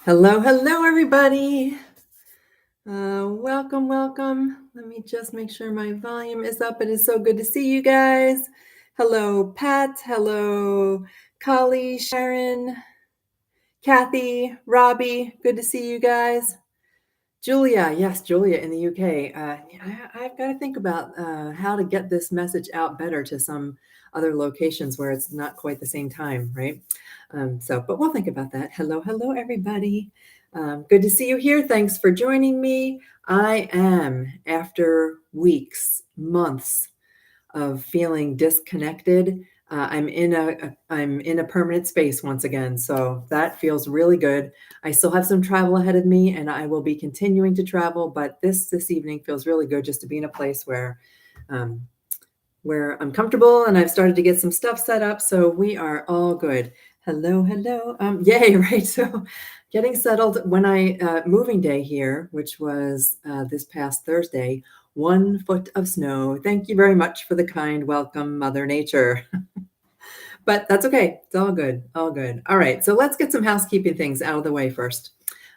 Hello, hello, everybody. Welcome, welcome. Let me just make sure my volume is up. It is so good to see you guys. Hello, Pat. Hello, Kali, Sharon, Kathy, Robbie. Good to see you guys. Julia, yes, Julia in the UK. I've got to think about how to get this message out better to some other locations where it's not quite the same time, right? But we'll think about that. Hello, hello, everybody. Good to see you here. Thanks for joining me. I am, after weeks, months of feeling disconnected. I'm in a permanent space once again, so that feels really good. I still have some travel ahead of me, and I will be continuing to travel. But this evening feels really good, just to be in a place um, where I'm comfortable, and I've started to get some stuff set up. So we are all good. Hello, hello. Yay, right? So getting settled when moving day here, which was this past Thursday. 1 foot of snow. Thank you very much for the kind welcome, Mother Nature. But that's okay. It's all good. All good. All right. So let's get some housekeeping things out of the way first.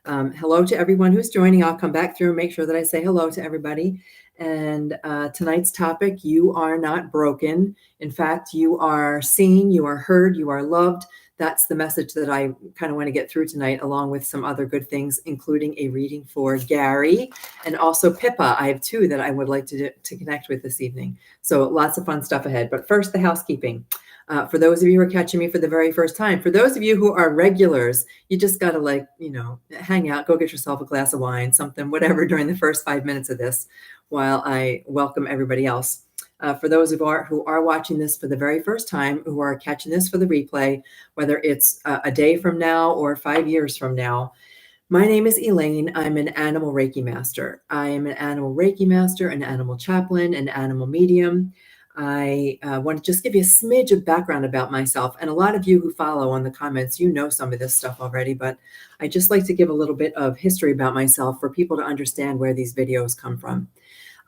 Hello to everyone who's joining. I'll come back through and make sure that I say hello to everybody. And tonight's topic, you are not broken. In fact, you are seen, you are heard, you are loved. That's the message that I kind of want to get through tonight, along with some other good things, including a reading for Gary and also Pippa. I have two that I would like to connect with this evening. So lots of fun stuff ahead. But first, the housekeeping. For those of you who are catching me for the very first time, for those of you who are regulars, you just got to hang out, go get yourself a glass of wine, something, whatever, during the first 5 minutes of this while I welcome everybody else. For those who are watching this for the very first time, who are catching this for the replay, whether it's a day from now or 5 years from now, my name is Elaine. I'm an animal Reiki master. I am an animal Reiki master, an animal chaplain, an animal medium. I want to just give you a smidge of background about myself. And a lot of you who follow on the comments, you know some of this stuff already, but I just like to give a little bit of history about myself for people to understand where these videos come from.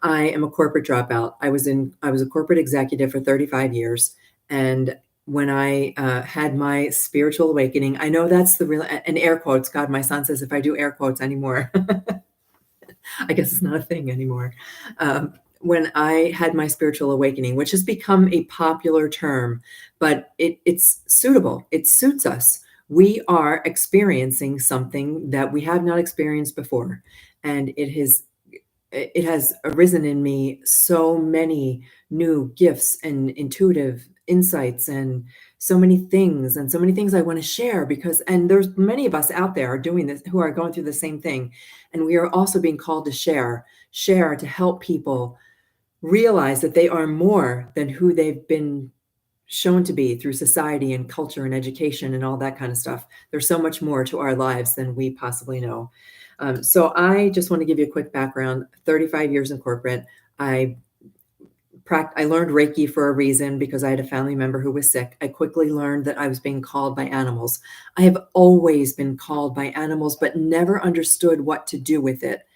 I am a corporate dropout. I was a corporate executive for 35 years. And when I had my spiritual awakening, I know that's the real, and air quotes, God, my son says if I do air quotes anymore, I guess it's not a thing anymore. When I had my spiritual awakening, which has become a popular term, but it's suitable. It suits us. We are experiencing something that we have not experienced before. And it has arisen in me so many new gifts and intuitive insights and so many things I want to share, and there's many of us out there doing this who are going through the same thing. And we are also being called to share to help people realize that they are more than who they've been shown to be through society and culture and education and all that kind of stuff. There's so much more to our lives than we possibly know. So I just want to give you a quick background. 35 years in corporate. I learned Reiki for a reason, because I had a family member who was sick. I quickly learned that I was being called by animals. I have always been called by animals, but never understood what to do with it.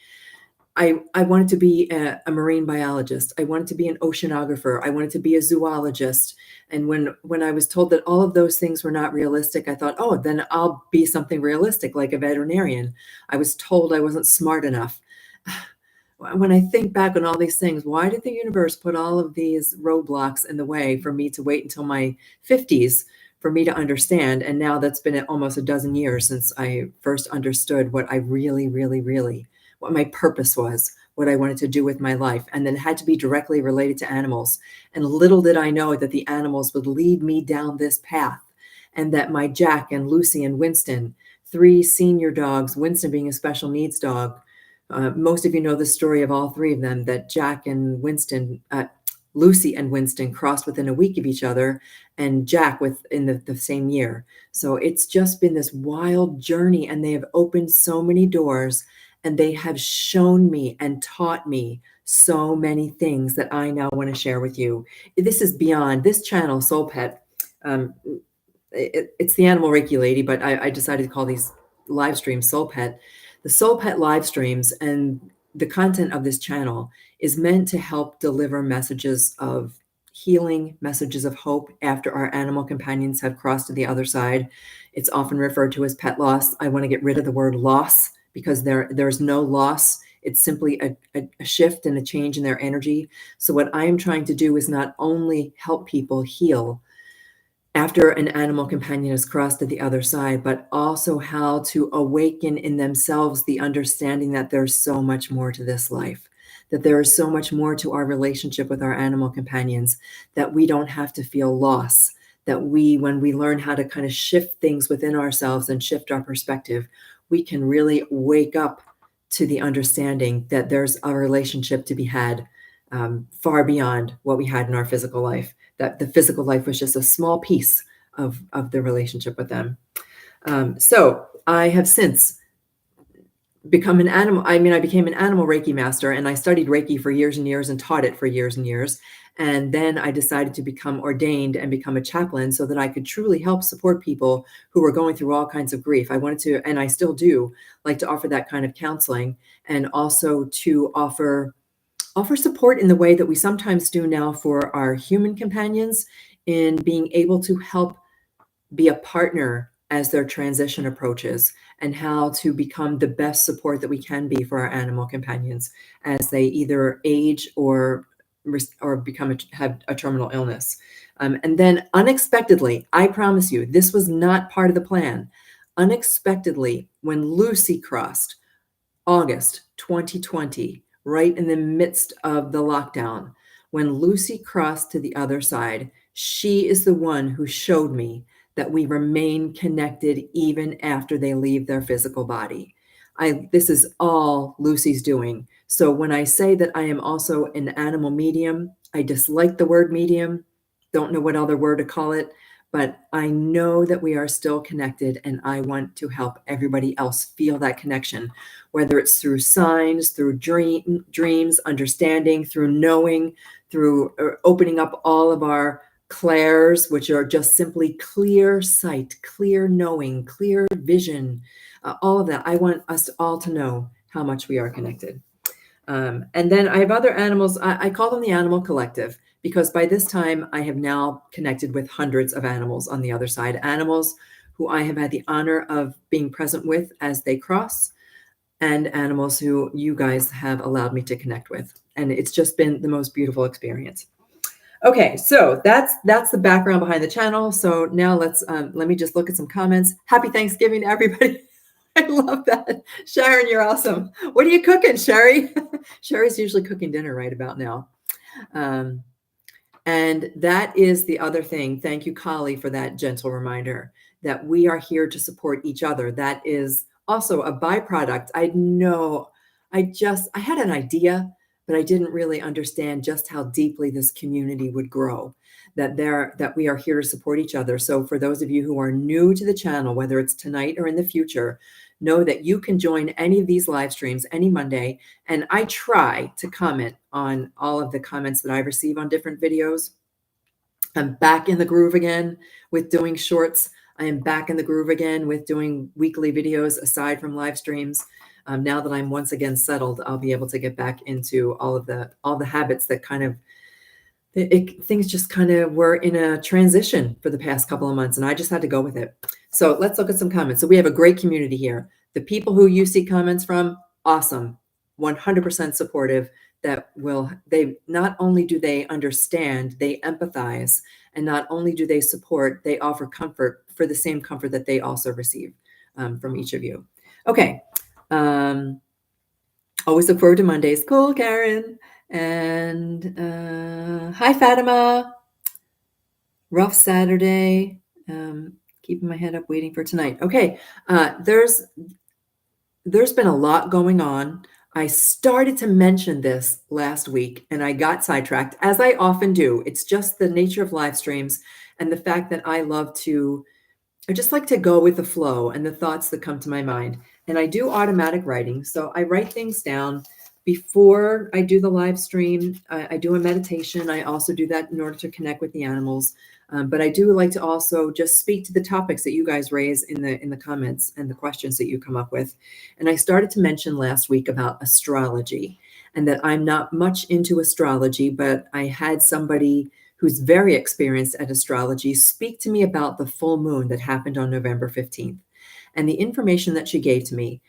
I wanted to be a marine biologist. I wanted to be an oceanographer. I wanted to be a zoologist. And when I was told that all of those things were not realistic, I thought, oh, then I'll be something realistic, like a veterinarian. I was told I wasn't smart enough. When I think back on all these things, why did the universe put all of these roadblocks in the way for me to wait until my 50s for me to understand? And now that's been almost a dozen years since I first understood what I really, really, really, what my purpose was, what I wanted to do with my life, and then had to be directly related to animals. And little did I know that the animals would lead me down this path, and that my Jack and Lucy and Winston, 3 senior dogs, Winston being a special needs dog. Most of you know the story of all 3 of them, that Jack and Winston, Lucy and Winston crossed within a week of each other, and Jack within the same year. So it's just been this wild journey, and they have opened so many doors, and they have shown me and taught me so many things that I now want to share with you. This is beyond this channel, SoulPet. It's the Animal Reiki Lady, but I decided to call these live streams SoulPet. The SoulPet live streams and the content of this channel is meant to help deliver messages of healing messages of hope after our animal companions have crossed to the other side. It's often referred to as pet loss. I want to get rid of the word loss because there's no loss. It's simply a shift and a change in their energy. So what I am trying to do is not only help people heal after an animal companion has crossed to the other side, but also how to awaken in themselves the understanding that there's so much more to this life, that there is so much more to our relationship with our animal companions, that we don't have to feel loss, that when we learn how to kind of shift things within ourselves and shift our perspective, we can really wake up to the understanding that there's a relationship to be had far beyond what we had in our physical life, that the physical life was just a small piece of the relationship with them. So I have since become an animal. I became an animal Reiki master, and I studied Reiki for years and years and taught it for years and years. And then I decided to become ordained and become a chaplain so that I could truly help support people who were going through all kinds of grief. I wanted to, and I still do, like to offer that kind of counseling, and also to offer support in the way that we sometimes do now for our human companions, in being able to help be a partner as their transition approaches, and how to become the best support that we can be for our animal companions as they either age or have a terminal illness. And then unexpectedly, I promise you, this was not part of the plan. Unexpectedly, when Lucy crossed, August 2020, right in the midst of the lockdown, when Lucy crossed to the other side, she is the one who showed me that we remain connected even after they leave their physical body. This is all Lucy's doing. So when I say that I am also an animal medium, I dislike the word medium, don't know what other word to call it, but I know that we are still connected, and I want to help everybody else feel that connection, whether it's through signs, through dreams, understanding, through knowing, through opening up all of our clairs, which are just simply clear sight, clear knowing, clear vision, all of that. I want us all to know how much we are connected. And then I have other animals. I call them the animal collective, because by this time I have now connected with hundreds of animals on the other side, animals who I have had the honor of being present with as they cross, and animals who you guys have allowed me to connect with. And it's just been the most beautiful experience. Okay, so that's the background behind the channel. So now let me just look at some comments. Happy Thanksgiving to everybody. I love that. Sharon, you're awesome. What are you cooking, Sherry? Sherry's usually cooking dinner right about now. And that is the other thing. Thank you, Kali, for that gentle reminder that we are here to support each other. That is also a byproduct. I had an idea, but I didn't really understand just how deeply this community would grow, that we are here to support each other. So for those of you who are new to the channel, whether it's tonight or in the future, know that you can join any of these live streams any Monday. And I try to comment on all of the comments that I receive on different videos. I'm back in the groove again with doing shorts. I am back in the groove again with doing weekly videos aside from live streams. Now that I'm once again settled, I'll be able to get back into all the habits that things just kind of were in a transition for the past couple of months, and I just had to go with it. So let's look at some comments. So we have a great community here. The people who you see comments from, awesome, 100% supportive. They not only do they understand, they empathize, and not only do they support, they offer comfort for the same comfort that they also receive from each of you. Okay. Always look forward to Mondays. Cool, Karen. And hi, Fatima. Rough Saturday. Keeping my head up, waiting for tonight. Okay. There's been a lot going on. I started to mention this last week and I got sidetracked, as I often do. It's just the nature of live streams and the fact that I just like to go with the flow and the thoughts that come to my mind. And I do automatic writing. So I write things down before I do the live stream. I do a meditation. I also do that in order to connect with the animals. But I do like to also just speak to the topics that you guys raise in the comments and the questions that you come up with. And I started to mention last week about astrology, and that I'm not much into astrology, but I had somebody who's very experienced at astrology, speak to me about the full moon that happened on November 15th. And the information that she gave to me,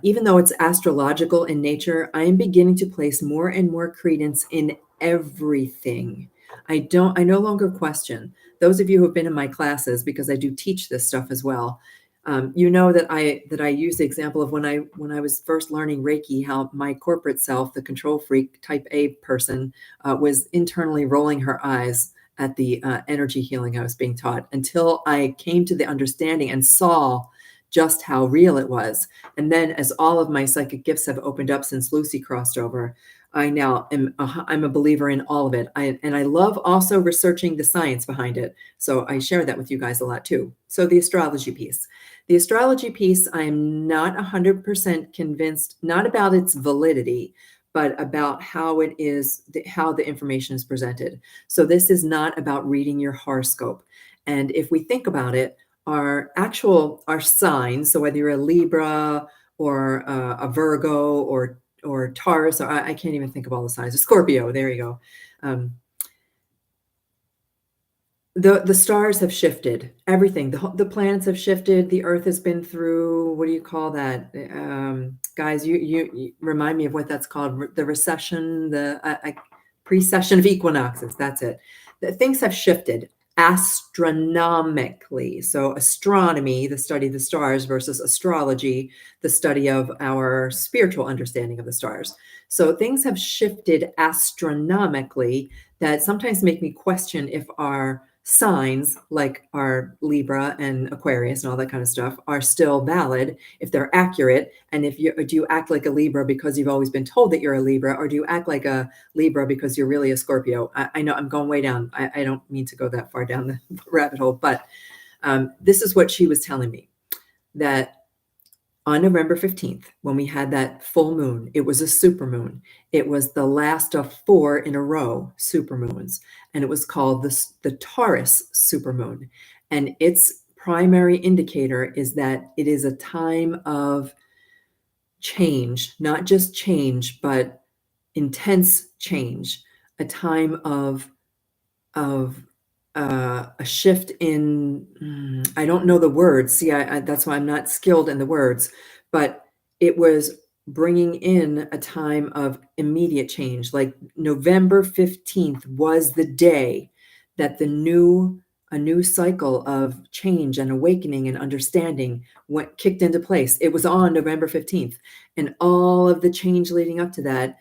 even though it's astrological in nature, I am beginning to place more and more credence in everything. I no longer question. Those of you who have been in my classes, because I do teach this stuff as well, you know that I use the example of when I was first learning Reiki, how my corporate self, the control freak type A person, was internally rolling her eyes at the energy healing I was being taught, until I came to the understanding and saw just how real it was. And then, as all of my psychic gifts have opened up since Lucy crossed over, I now I'm a believer in all of it. And I love also researching the science behind it. So I share that with you guys a lot too. So the astrology piece. The astrology piece, I am not 100% convinced, not about its validity, but about how it is, how the information is presented. So this is not about reading your horoscope. And if we think about it, our signs, so whether you're a Libra or a Virgo or Taurus, or I can't even think of all the signs, a Scorpio, there you go. The stars have shifted, everything, the planets have shifted, the earth has been through, what do you call that? Guys, you remind me of what that's called, the recession, the precession of equinoxes, that's it. Things have shifted astronomically. So astronomy, the study of the stars, versus astrology, the study of our spiritual understanding of the stars. So things have shifted astronomically that sometimes make me question if our signs, like our Libra and Aquarius and all that kind of stuff, are still valid, if they're accurate. And do you act like a Libra because you've always been told that you're a Libra, or do you act like a Libra because you're really a Scorpio? I know I'm going way down. I don't mean to go that far down the rabbit hole, but this is what she was telling me, that on November 15th, when we had that full moon, it was a supermoon. It was the last of 4 in a row supermoons, and it was called the Taurus supermoon. And its primary indicator is that it is a time of change, not just change, but intense change, a time of a shift in, I don't know the words. See, that's why I'm not skilled in the words, but it was bringing in a time of immediate change. Like November 15th was the day that a new cycle of change and awakening and understanding kicked into place. It was on November 15th, and all of the change leading up to that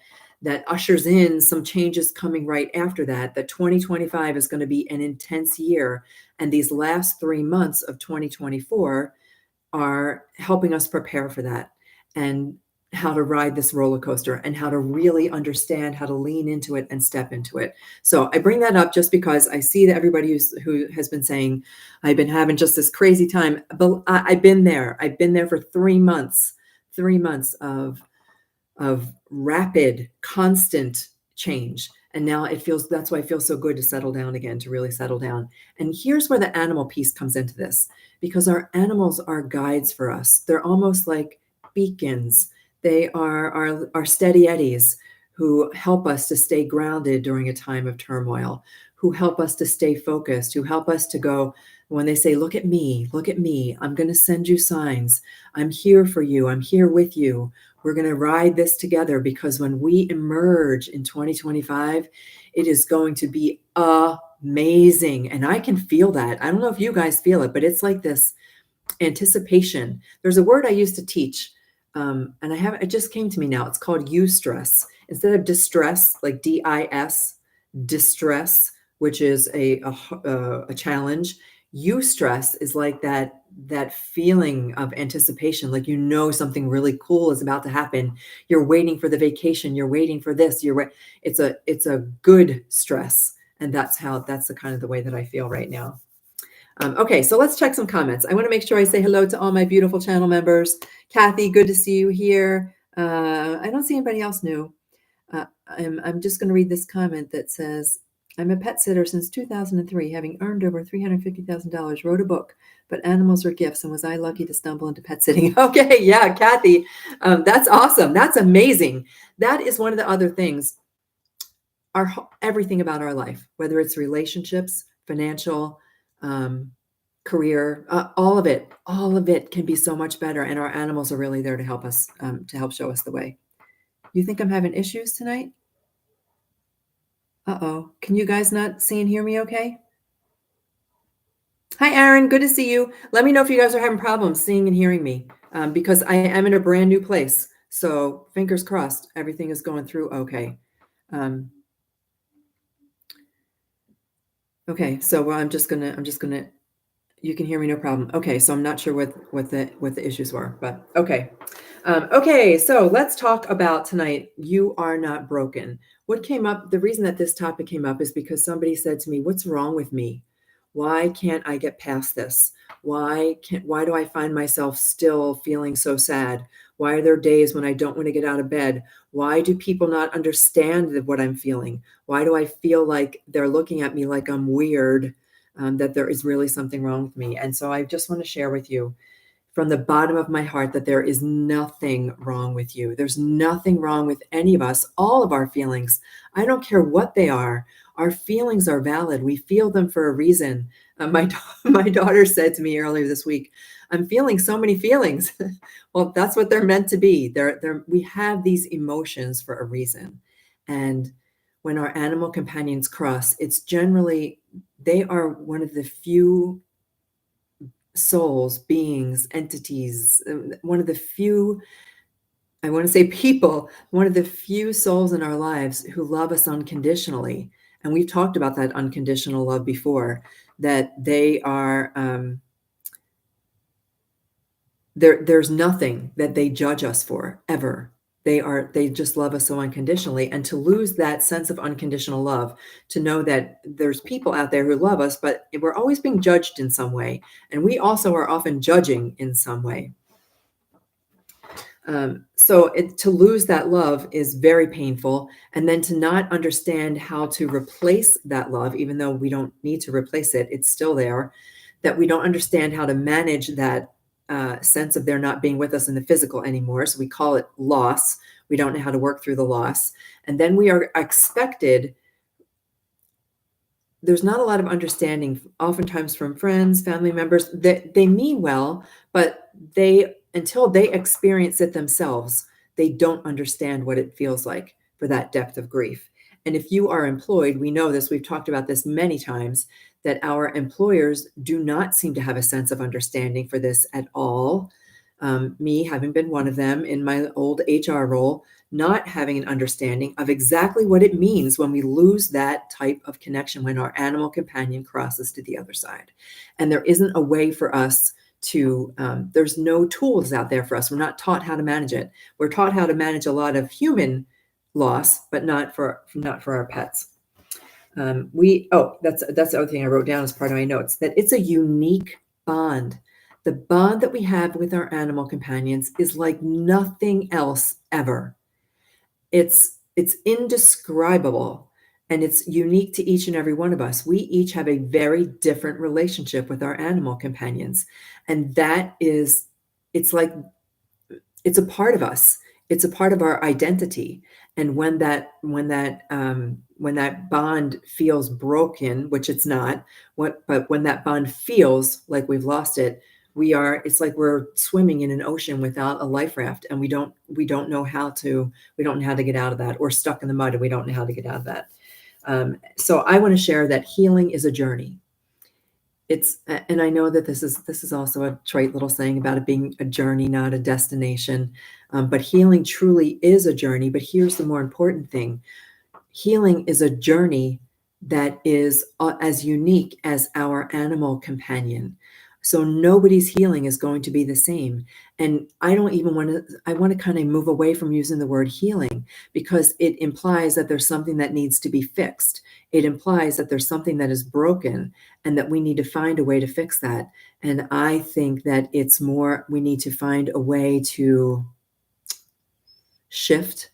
ushers in some changes coming right after that. That 2025 is going to be an intense year. And these last 3 months of 2024 are helping us prepare for that, and how to ride this roller coaster, and how to really understand how to lean into it and step into it. So I bring that up just because I see that everybody who has been saying, I've been having just this crazy time. But I've been there. I've been there for 3 months, 3 months of rapid, constant change. And now that's why it feels so good to settle down again, to really settle down. And here's where the animal piece comes into this, because our animals are guides for us. They're almost like beacons. They are our steady eddies who help us to stay grounded during a time of turmoil, who help us to stay focused, who help us to go, when they say, look at me, I'm going to send you signs. I'm here for you. I'm here with you. We're going to ride this together, because when we emerge in 2025, it is going to be amazing. And I can feel that. I don't know if you guys feel it, but it's like this anticipation. There's a word I used to teach, and it just came to me now. It's called eustress. Instead of distress, like DIS, distress, which is a challenge. Eustress is like that feeling of anticipation, like something really cool is about to happen. You're waiting for the vacation. You're waiting for this. It's a good stress, and that's the kind of the way that I feel right now. Okay, so let's check some comments. I want to make sure I say hello to all my beautiful channel members. Kathy, good to see you here. I don't see anybody else new. I'm just going to read this comment that says, I'm a pet sitter since 2003, having earned over $350,000, wrote a book, but animals are gifts, and was I lucky to stumble into pet sitting? Okay, yeah, Kathy, that's awesome. That's amazing. That is one of the other things. everything about our life, whether it's relationships, financial, career, all of it can be so much better. And our animals are really there to help us, to help show us the way. You think I'm having issues tonight? Uh-oh. Can you guys not see and hear me okay? Hi, Aaron. Good to see you. Let me know if you guys are having problems seeing and hearing me, because I am in a brand new place. So fingers crossed, everything is going through okay. Okay, so I'm just gonna, you can hear me, no problem. Okay, so I'm not sure what the issues were, but okay. Okay, so let's talk about tonight. You are not broken. What came up? The reason that this topic came up is because somebody said to me, "What's wrong with me? Why can't I get past this? Why do I find myself still feeling so sad? Why are there days when I don't want to get out of bed? Why do people not understand what I'm feeling? Why do I feel like they're looking at me like I'm weird?" That there is really something wrong with me. And so I just want to share with you from the bottom of my heart that there is nothing wrong with you. There's nothing wrong with any of us, all of our feelings. I don't care what they are. Our feelings are valid. We feel them for a reason. My daughter said to me earlier this week, "I'm feeling so many feelings." Well, that's what they're meant to be. We have these emotions for a reason. And when our animal companions cross, it's generally, they are one of the few souls, beings, entities, one of the few, I want to say people, one of the few souls in our lives who love us unconditionally. And we've talked about that unconditional love before, that they are, there's nothing that they judge us for ever. They just love us so unconditionally. And to lose that sense of unconditional love, to know that there's people out there who love us, but we're always being judged in some way. And we also are often judging in some way. To lose that love is very painful. And then to not understand how to replace that love, even though we don't need to replace it, it's still there, that we don't understand how to manage that sense of their not being with us in the physical anymore. So we call it loss. We don't know how to work through the loss. And then we are expected, there's not a lot of understanding, oftentimes from friends, family members, that they mean well, but until they experience it themselves, they don't understand what it feels like for that depth of grief. And if you are employed, we know this, we've talked about this many times, that our employers do not seem to have a sense of understanding for this at all. Me having been one of them in my old HR role, not having an understanding of exactly what it means when we lose that type of connection, when our animal companion crosses to the other side. And there isn't a way for us to, there's no tools out there for us. We're not taught how to manage it. We're taught how to manage a lot of human loss, but not for our pets. That's the other thing I wrote down as part of my notes, that it's a unique bond. The bond that we have with our animal companions is like nothing else ever. It's indescribable, and it's unique to each and every one of us. We each have a very different relationship with our animal companions, and that is, it's like, it's a part of us. It's a part of our identity. And when that bond feels broken, which it's not, but when that bond feels like we've lost it, it's like we're swimming in an ocean without a life raft, and we don't know how to get out of that, or stuck in the mud and we don't know how to get out of that. So I want to share that healing is a journey. And I know that this is also a trite little saying about it being a journey, not a destination. But healing truly is a journey. But here's the more important thing. Healing is a journey that is as unique as our animal companion. So nobody's healing is going to be the same. And I want to kind of move away from using the word healing, because it implies that there's something that needs to be fixed. It implies that there's something that is broken and that we need to find a way to fix that. And I think that it's more, we need to find a way to shift.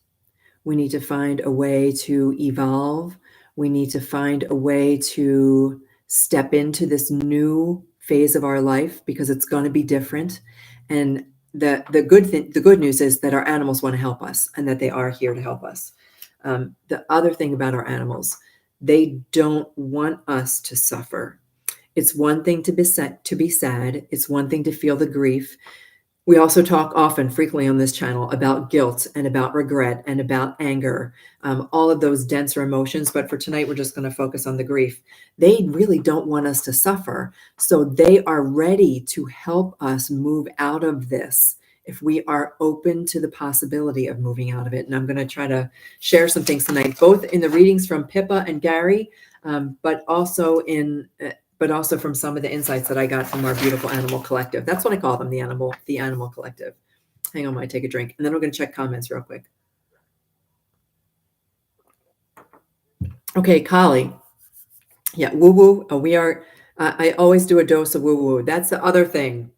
We need to find a way to evolve. We need to find a way to step into this new phase of our life, because it's going to be different. And the good news is that our animals want to help us, and that they are here to help us. The other thing about our animals, they don't want us to suffer. It's one thing to be sad. It's one thing to feel the grief. We also talk often, frequently on this channel, about guilt and about regret and about anger, all of those denser emotions. But for tonight, we're just going to focus on the grief. They really don't want us to suffer. So they are ready to help us move out of this if we are open to the possibility of moving out of it. And I'm going to try to share some things tonight, both in the readings from Pippa and Gary, but also from some of the insights that I got from our beautiful animal collective. That's what I call them, the animal collective. Hang on while I take a drink, and then we're going to check comments real quick. Okay, Kali. Yeah, woo-woo. We are, I always do a dose of woo-woo. That's the other thing.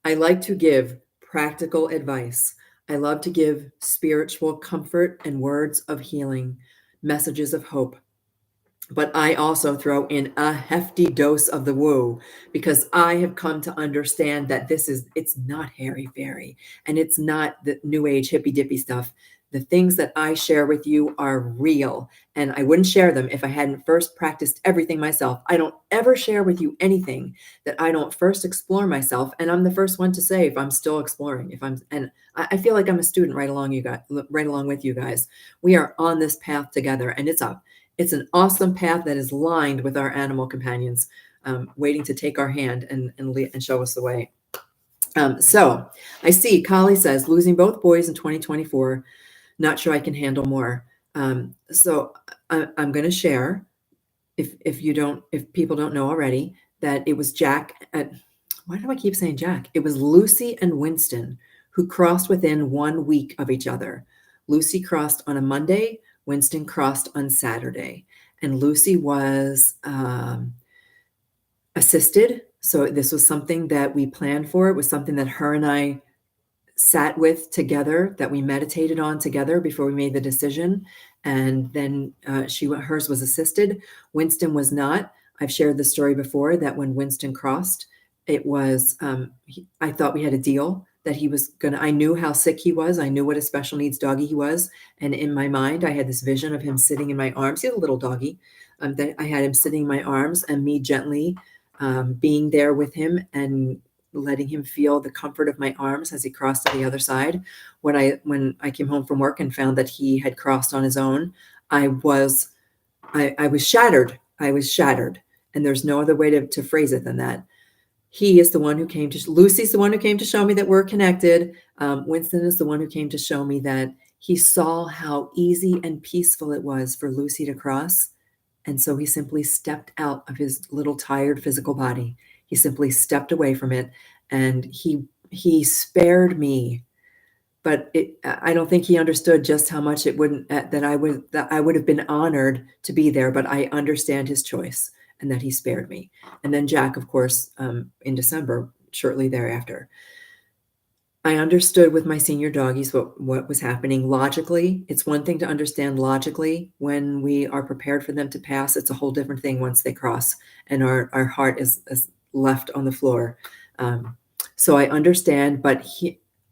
I like to give practical advice. I love to give spiritual comfort and words of healing, messages of hope. But I also throw in a hefty dose of the woo, because I have come to understand that it's not hairy-fairy, and it's not the new age hippy dippy stuff. The things that I share with you are real, and I wouldn't share them if I hadn't first practiced everything myself. I don't ever share with you anything that I don't first explore myself, and I'm the first one to say if I'm still exploring. And I feel like I'm a student right along with you guys. We are on this path together, and it's an awesome path that is lined with our animal companions, waiting to take our hand and show us the way. So I see Kali says, losing both boys in 2024, not sure I can handle more. So I'm going to share, if people don't know already, that it was why do I keep saying Jack? It was Lucy and Winston who crossed within 1 week of each other. Lucy crossed on a Monday, Winston crossed on Saturday, and Lucy was assisted. So this was something that we planned for. It was something that her and I sat with together, that we meditated on together before we made the decision. And then hers was assisted. Winston was not. I've shared the story before that when Winston crossed, it was, I thought we had a deal that I knew how sick he was. I knew what a special needs doggy he was. And in my mind, I had this vision of him sitting in my arms. He's a little doggy. That I had him sitting in my arms and me gently being there with him and letting him feel the comfort of my arms as he crossed to the other side. When I came home from work and found that he had crossed on his own, I was shattered. I was shattered. And there's no other way to phrase it than that. Lucy's the one who came to show me that we're connected. Winston is the one who came to show me that he saw how easy and peaceful it was for Lucy to cross. And so he simply stepped out of his little tired physical body. He simply stepped away from it, and he spared me. But I don't think he understood just how much that I would have been honored to be there. But I understand his choice, and that he spared me. And then Jack, of course, in December, shortly thereafter. I understood with my senior doggies what was happening logically. It's one thing to understand logically when we are prepared for them to pass. It's a whole different thing once they cross and our heart is left on the floor. So I understand, but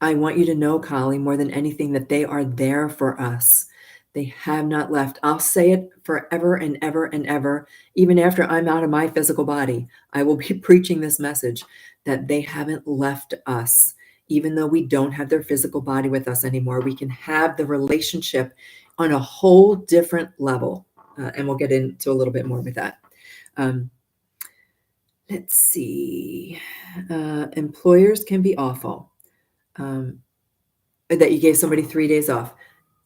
I want you to know, Kali, more than anything, that they are there for us. They have not left. I'll say it forever and ever and ever. Even after I'm out of my physical body, I will be preaching this message that they haven't left us. Even though we don't have their physical body with us anymore, we can have the relationship on a whole different level. And we'll get into a little bit more with that. Let's see. Employers can be awful. That you gave somebody 3 days off.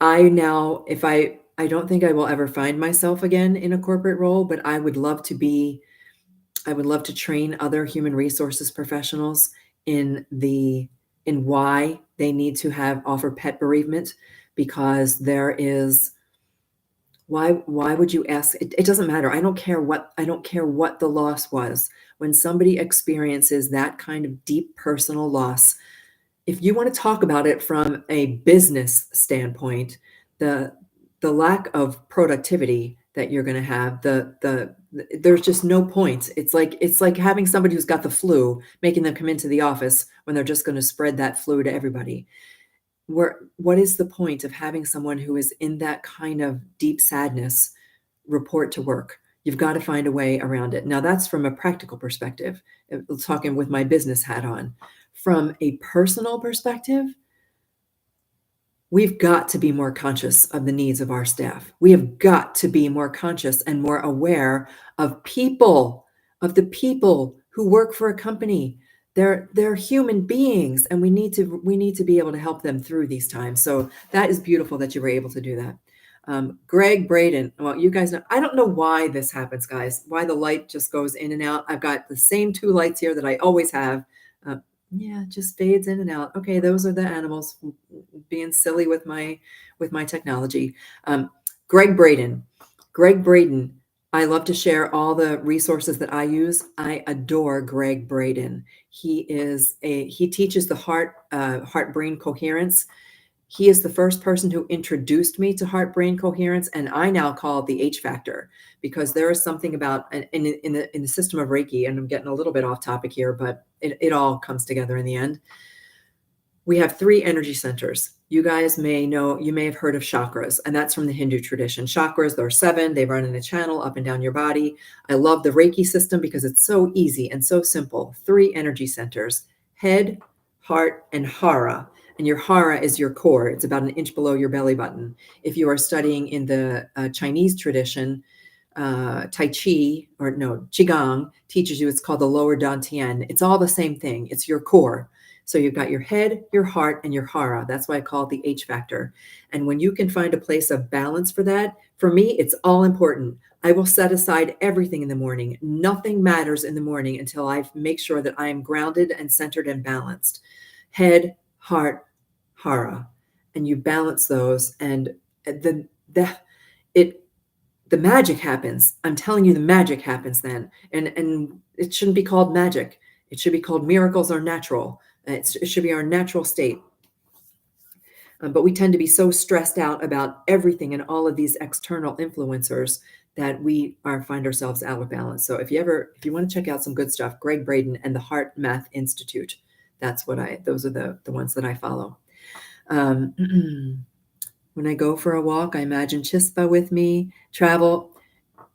I don't think I will ever find myself again in a corporate role, but I would love to train other human resources professionals in why they need to offer pet bereavement, because why would you ask? It doesn't matter. I don't care what the loss was. When somebody experiences that kind of deep personal loss, if you want to talk about it from a business standpoint, the lack of productivity that you're going to have, there's just no point. It's like having somebody who's got the flu, making them come into the office when they're just going to spread that flu to everybody. what is the point of having someone who is in that kind of deep sadness report to work? You've got to find a way around it. Now, that's from a practical perspective, talking with my business hat on. From a personal perspective, we've got to be more conscious of the needs of our staff. We have got to be more conscious and more aware of the people who work for a company. They're human beings, and we need to be able to help them through these times. So that is beautiful that you were able to do that. Greg Braden, well, you guys know, I don't know why this happens, guys, why the light just goes in and out. I've got the same two lights here that I always have. Yeah, it just fades in and out. Okay, those are the animals being silly with my technology. Greg Braden. I love to share all the resources that I use. I adore Greg Braden. He teaches the heart brain coherence. He is the first person who introduced me to heart brain coherence, and I now call it the H factor, because there is something about in the system of Reiki, and I'm getting a little bit off topic here, but it all comes together in the end. We have 3 energy centers. You guys may know, you may have heard of chakras, and that's from the Hindu tradition. Chakras, there are 7. They run in a channel up and down your body. I love the Reiki system because it's so easy and so simple. 3 energy centers: head, heart, and hara. And your hara is your core. It's about an inch below your belly button. If you are studying in the Chinese tradition, Tai Chi, or no, Qigong teaches you, it's called the lower Dantian. It's all the same thing. It's your core. So you've got your head, your heart, and your hara. That's why I call it the H factor. And when you can find a place of balance for that, for me, it's all important. I will set aside everything in the morning. Nothing matters in the morning until I make sure that I am grounded and centered and balanced. Head, heart, hara. And you balance those, and the magic happens. I'm telling you, the magic happens then. And it shouldn't be called magic. It should be called miracles are natural. It should be our natural state. But we tend to be so stressed out about everything and all of these external influencers that we find ourselves out of balance. So if you want to check out some good stuff, Greg Braden and the Heart Math Institute. Those are the ones that I follow. When I go for a walk, I imagine Chispa with me, travel.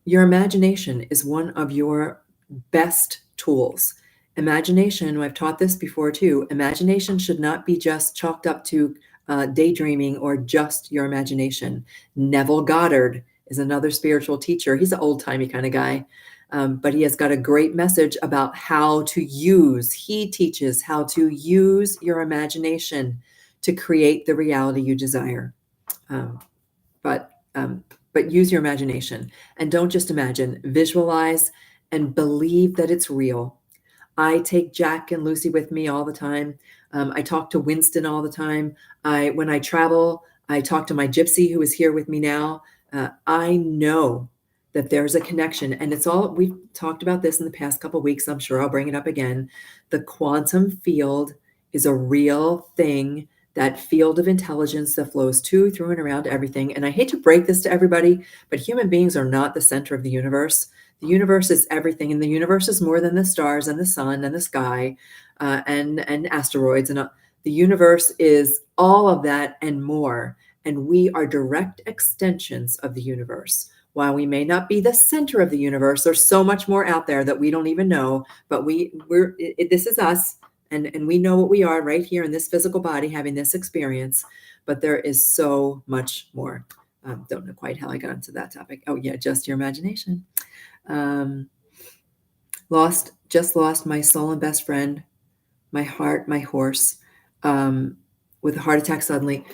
Your imagination is one of your best tools. Imagination, I've taught this before too, imagination should not be just chalked up to daydreaming or just your imagination. Neville Goddard is another spiritual teacher. He's an old-timey kind of guy, but he has got a great message about how to use. He teaches how to use your imagination to create the reality you desire. But use your imagination, and don't just imagine, visualize and believe that it's real. I take Jack and Lucy with me all the time. I talk to Winston all the time. When I travel, I talk to my gypsy who is here with me now. I know that there's a connection, and we've talked about this in the past couple of weeks. I'm sure I'll bring it up again. The quantum field is a real thing. That field of intelligence that flows to, through, and around everything. And I hate to break this to everybody, but human beings are not the center of the universe. The universe is everything, and the universe is more than the stars and the sun and the sky and asteroids. And the universe is all of that and more. And we are direct extensions of the universe. While we may not be the center of the universe, there's so much more out there that we don't even know. But this is us. And we know what we are right here in this physical body having this experience, but there is so much more. Don't know quite how I got into that topic. Oh yeah, just your imagination. Just lost my soul and best friend, my heart, my horse, with a heart attack suddenly.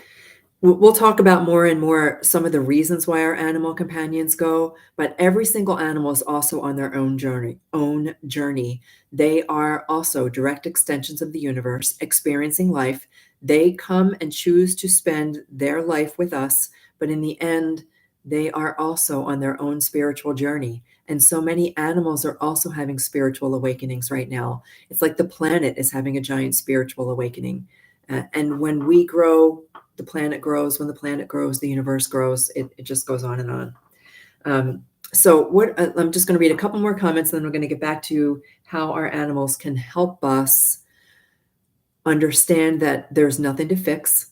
We'll talk about more and more some of the reasons why our animal companions go, but every single animal is also on their own journey. They are also direct extensions of the universe, experiencing life. They come and choose to spend their life with us, but in the end, they are also on their own spiritual journey. And so many animals are also having spiritual awakenings right now. It's like the planet is having a giant spiritual awakening. And when we grow, the planet grows. When the planet grows, the universe grows. It just goes on and on. I'm just going to read a couple more comments, and then we're going to get back to how our animals can help us understand that there's nothing to fix.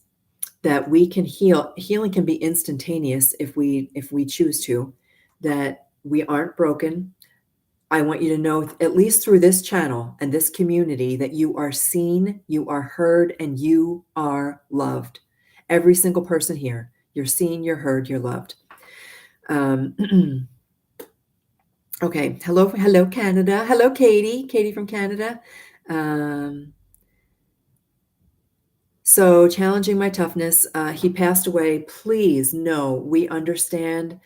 that we can heal. Healing can be instantaneous if we choose to, that we aren't broken. I want you to know, at least through this channel and this community, that you are seen, you are heard, and you are loved. Every single person here, you're seen, you're heard, you're loved. Okay. Hello, Canada. Hello, Katie from Canada. So challenging my toughness. He passed away. Please know we understand.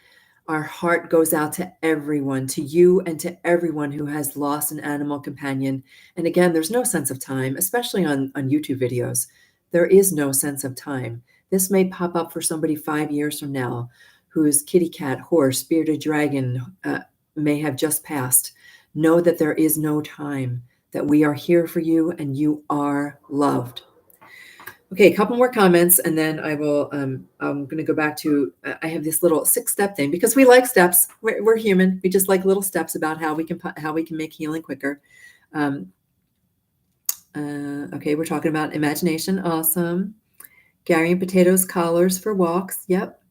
Our heart goes out to everyone, to you and to everyone who has lost an animal companion. And again, there's no sense of time, especially on YouTube videos. There is no sense of time. This may pop up for somebody 5 years from now whose kitty cat, horse, bearded dragon may have just passed. Know that there is no time, that we are here for you and you are loved. Okay, a couple more comments, and then I will. I'm going to go back to. I have this little 6-step thing because we like steps. We're human. We just like little steps about how we can make healing quicker. Okay, we're talking about imagination. Awesome. Gary and potatoes collars for walks. Yep.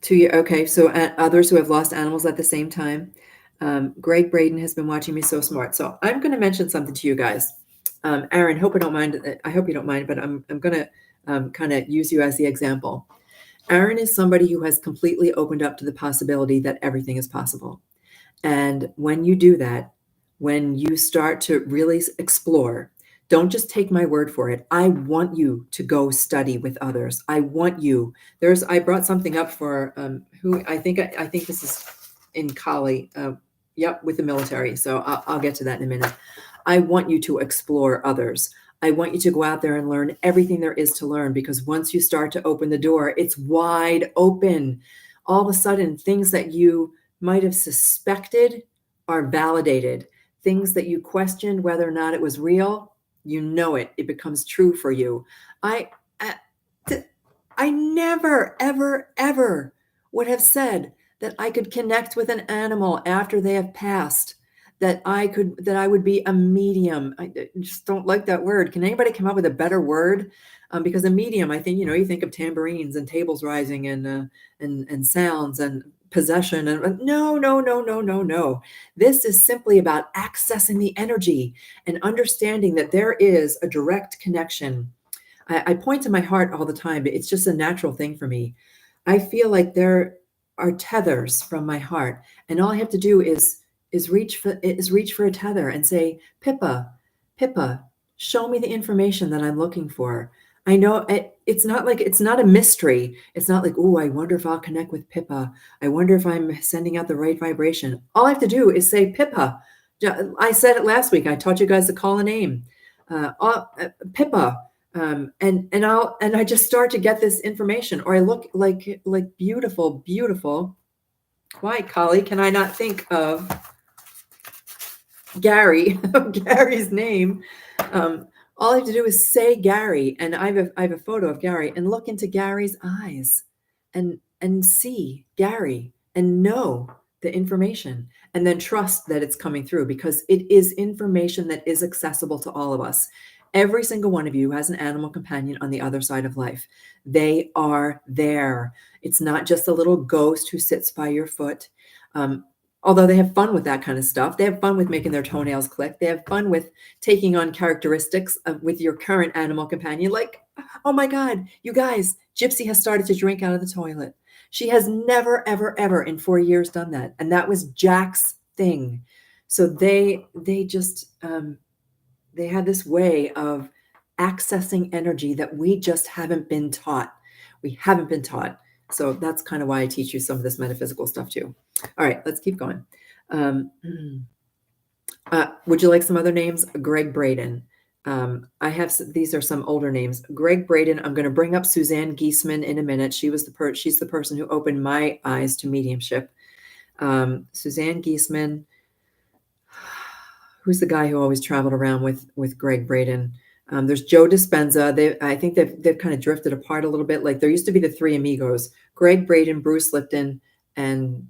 Okay, so others who have lost animals at the same time. Greg Braden has been watching me. So smart. So I'm going to mention something to you guys. Aaron, hope I don't mind. I hope you don't mind, but I'm going to kind of use you as the example. Aaron is somebody who has completely opened up to the possibility that everything is possible. And when you do that, when you start to really explore, don't just take my word for it. I want you to go study with others. I want you. I brought something up for who I think this is in Kali. Yep, with the military. So I'll get to that in a minute. I want you to explore others. I want you to go out there and learn everything there is to learn, because once you start to open the door, it's wide open. All of a sudden, things that you might have suspected are validated. Things that you questioned whether or not it was real, it becomes true for you. I never, ever would have said that I could connect with an animal after they have passed, that I would be a medium. I just don't like that word. Can anybody come up with a better word? Because a medium, I think, you think of tambourines and tables rising and sounds and possession. And no. This is simply about accessing the energy and understanding that there is a direct connection. I point to my heart all the time, but it's just a natural thing for me. I feel like there are tethers from my heart, and all I have to do is reach for a tether and say, Pippa, show me the information that I'm looking for. I know it's not a mystery. It's not like, oh, I wonder if I'll connect with Pippa. I wonder if I'm sending out the right vibration. All I have to do is say, Pippa. I said it last week. I taught you guys to call a name. Pippa. And I just start to get this information, or I look like beautiful. Why, Kali, can I not think of Gary, Gary's name? All I have to do is say Gary, and I have a photo of Gary, and look into Gary's eyes and see Gary and know the information, and then trust that it's coming through, because it is information that is accessible to all of us. Every single one of you has an animal companion on the other side of life. They are there. It's not just a little ghost who sits by your foot. Although they have fun with that kind of stuff. They have fun with making their toenails click. They have fun with taking on characteristics with your current animal companion. Like, oh my God, you guys, Gypsy has started to drink out of the toilet. She has never, ever in 4 years done that. And that was Jack's thing. So they just, they had this way of accessing energy that we just haven't been taught. We haven't been taught. So that's kind of why I teach you some of this metaphysical stuff too. All right, let's keep going. Would you like some other names? Greg Braden. These are some older names. Greg Braden. I'm going to bring up Suzanne Giesman in a minute. She's the person who opened my eyes to mediumship. Suzanne Giesman, who's the guy who always traveled around with Greg Braden. There's Joe Dispenza. I think they've kind of drifted apart a little bit. Like there used to be the three amigos: Greg Braden, Bruce Lipton, and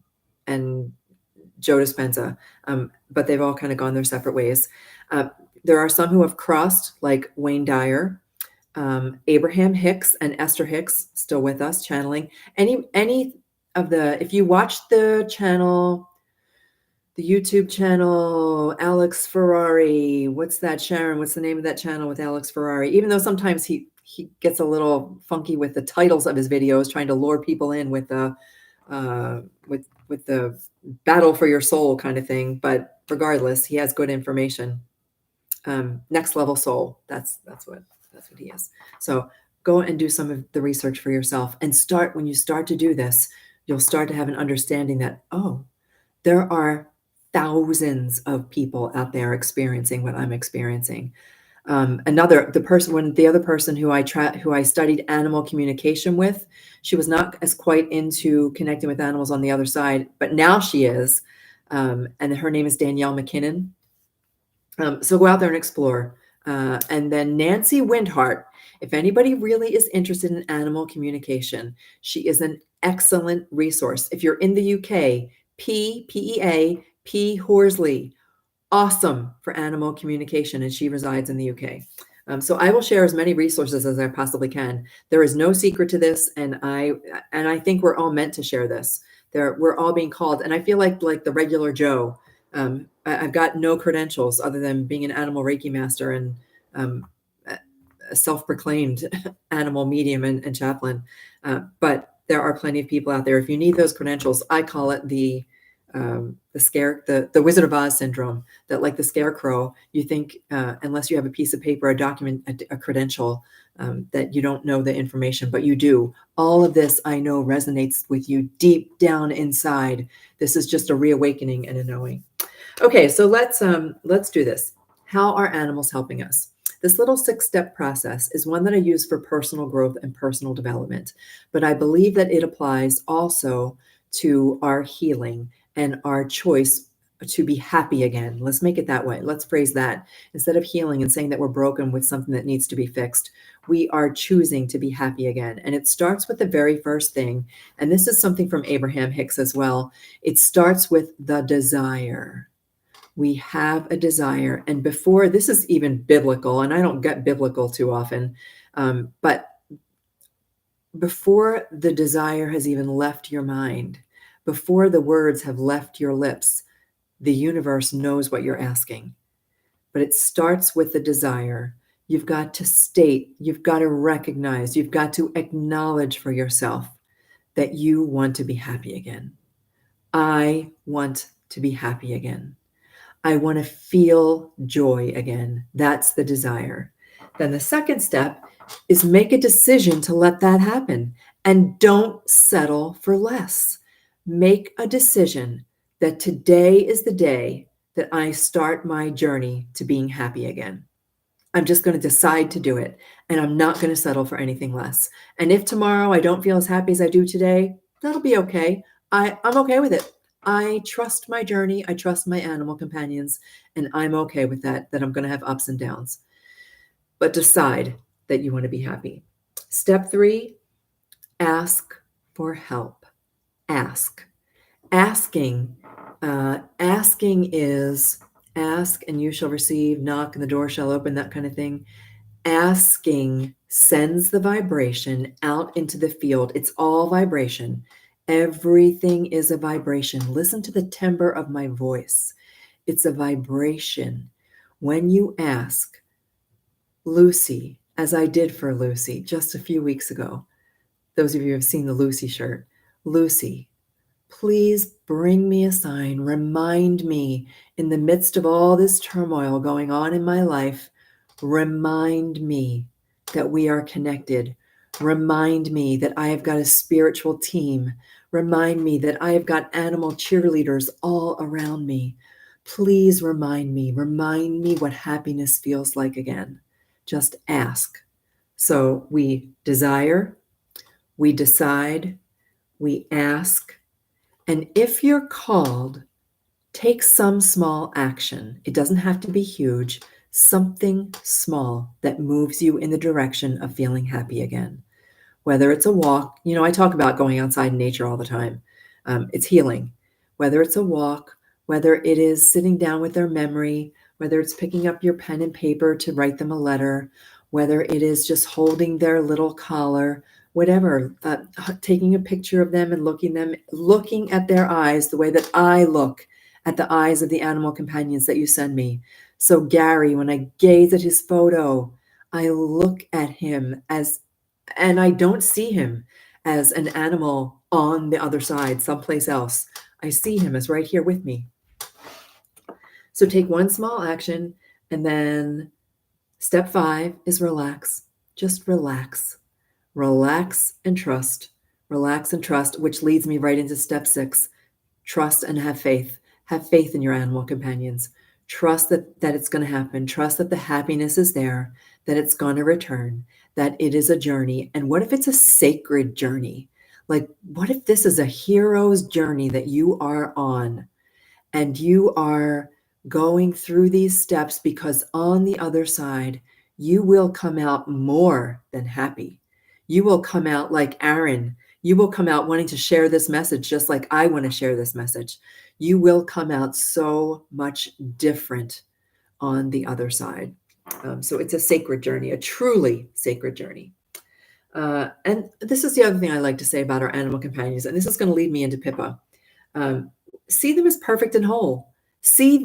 Joe Dispenza, but they've all kind of gone their separate ways. There are some who have crossed, like Wayne Dyer, Abraham Hicks and Esther Hicks, still with us, channeling. Any of the, if you watch the channel, the YouTube channel, Alex Ferrari, what's that, Sharon? What's the name of that channel with Alex Ferrari? Even though sometimes he gets a little funky with the titles of his videos, trying to lure people in with the with the battle for your soul kind of thing. But regardless, he has good information. Next Level Soul, that's what he is. So go and do some of the research for yourself, and when you start to do this, you'll start to have an understanding that, oh, there are thousands of people out there experiencing what I'm experiencing. The other person who I studied animal communication with, she was not as quite into connecting with animals on the other side, but now she is. And her name is Danielle McKinnon. So go out there and explore. And then Nancy Windhart, if anybody really is interested in animal communication, she is an excellent resource. If you're in the UK, PEA, P. Horsley, awesome for animal communication, and she resides in the UK. So I will share as many resources as I possibly can. There is no secret to this, and I think we're all meant to share this. We're all being called, and I feel like the regular Joe. I've got no credentials other than being an animal Reiki master and a self-proclaimed animal medium and chaplain. But there are plenty of people out there. If you need those credentials, I call it the Wizard of Oz syndrome, that like the scarecrow, you think, unless you have a piece of paper, a document, a credential, that you don't know the information, but you do. All of this, I know, resonates with you deep down inside. This is just a reawakening and a knowing. Okay, so let's do this. How are animals helping us? This little 6-step process is one that I use for personal growth and personal development, but I believe that it applies also to our healing and our choice to be happy again. Let's make it that way. Let's phrase that. Instead of healing and saying that we're broken with something that needs to be fixed, we are choosing to be happy again. And it starts with the very first thing. And this is something from Abraham Hicks as well. It starts with the desire. We have a desire. And before, this is even biblical, and I don't get biblical too often, but before the desire has even left your mind, before the words have left your lips, the universe knows what you're asking. But it starts with the desire. You've got to state, you've got to recognize, you've got to acknowledge for yourself that you want to be happy again. I want to be happy again. I want to feel joy again. That's the desire. Then the second step is make a decision to let that happen, and don't settle for less. Make a decision that today is the day that I start my journey to being happy again. I'm just going to decide to do it, and I'm not going to settle for anything less. And if tomorrow I don't feel as happy as I do today, that'll be okay. I'm okay with it. I trust my journey. I trust my animal companions, and I'm okay with that I'm going to have ups and downs. But decide that you want to be happy. Step 3, ask for help. Ask. Asking is ask and you shall receive, knock and the door shall open, that kind of thing. Asking sends the vibration out into the field. It's all vibration. Everything is a vibration. Listen to the timbre of my voice. It's a vibration. When you ask Lucy, as I did for Lucy just a few weeks ago, those of you who have seen the Lucy shirt, Lucy, please bring me a sign. Remind me in the midst of all this turmoil going on in my life, remind me that we are connected. Remind me that I have got a spiritual team. Remind me that I have got animal cheerleaders all around me. Please remind me what happiness feels like again. Just ask. So we desire, we decide, we ask, and if you're called, take some small action. It doesn't have to be huge, something small that moves you in the direction of feeling happy again. Whether it's a walk, I talk about going outside in nature all the time. It's healing. Whether it's a walk, whether it is sitting down with their memory, whether it's picking up your pen and paper to write them a letter, whether it is just holding their little collar, whatever, taking a picture of them and looking at their eyes the way that I look at the eyes of the animal companions that you send me. So Gary, when I gaze at his photo, I look at him and I don't see him as an animal on the other side, someplace else. I see him as right here with me. So take one small action, and then step 5 is relax. Just relax. Relax and trust. Relax and trust, which leads me right into step 6. Trust and have faith. Have faith in your animal companions. Trust that it's going to happen. Trust that the happiness is there, that it's going to return, that it is a journey. And what if it's a sacred journey? Like, what if this is a hero's journey that you are on, and you are going through these steps because on the other side, you will come out more than happy. You will come out like Aaron. You will come out wanting to share this message just like I want to share this message. You will come out so much different on the other side. So it's a sacred journey, a truly sacred journey. And this is the other thing I like to say about our animal companions, and this is going to lead me into Pippa. See them as perfect and whole. See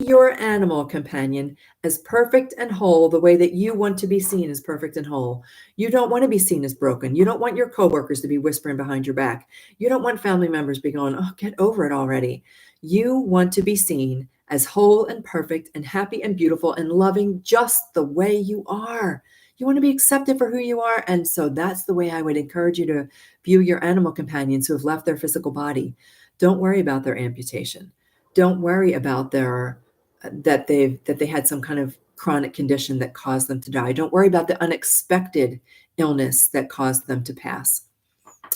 your animal companion as perfect and whole the way that you want to be seen as perfect and whole. You don't want to be seen as broken. You don't want your coworkers to be whispering behind your back. You don't want family members to be going, oh, get over it already. You want to be seen as whole and perfect and happy and beautiful and loving just the way you are. You want to be accepted for who you are. And so that's the way I would encourage you to view your animal companions who have left their physical body. Don't worry about their amputation. Don't worry about that they had some kind of chronic condition that caused them to die. Don't worry about the unexpected illness that caused them to pass.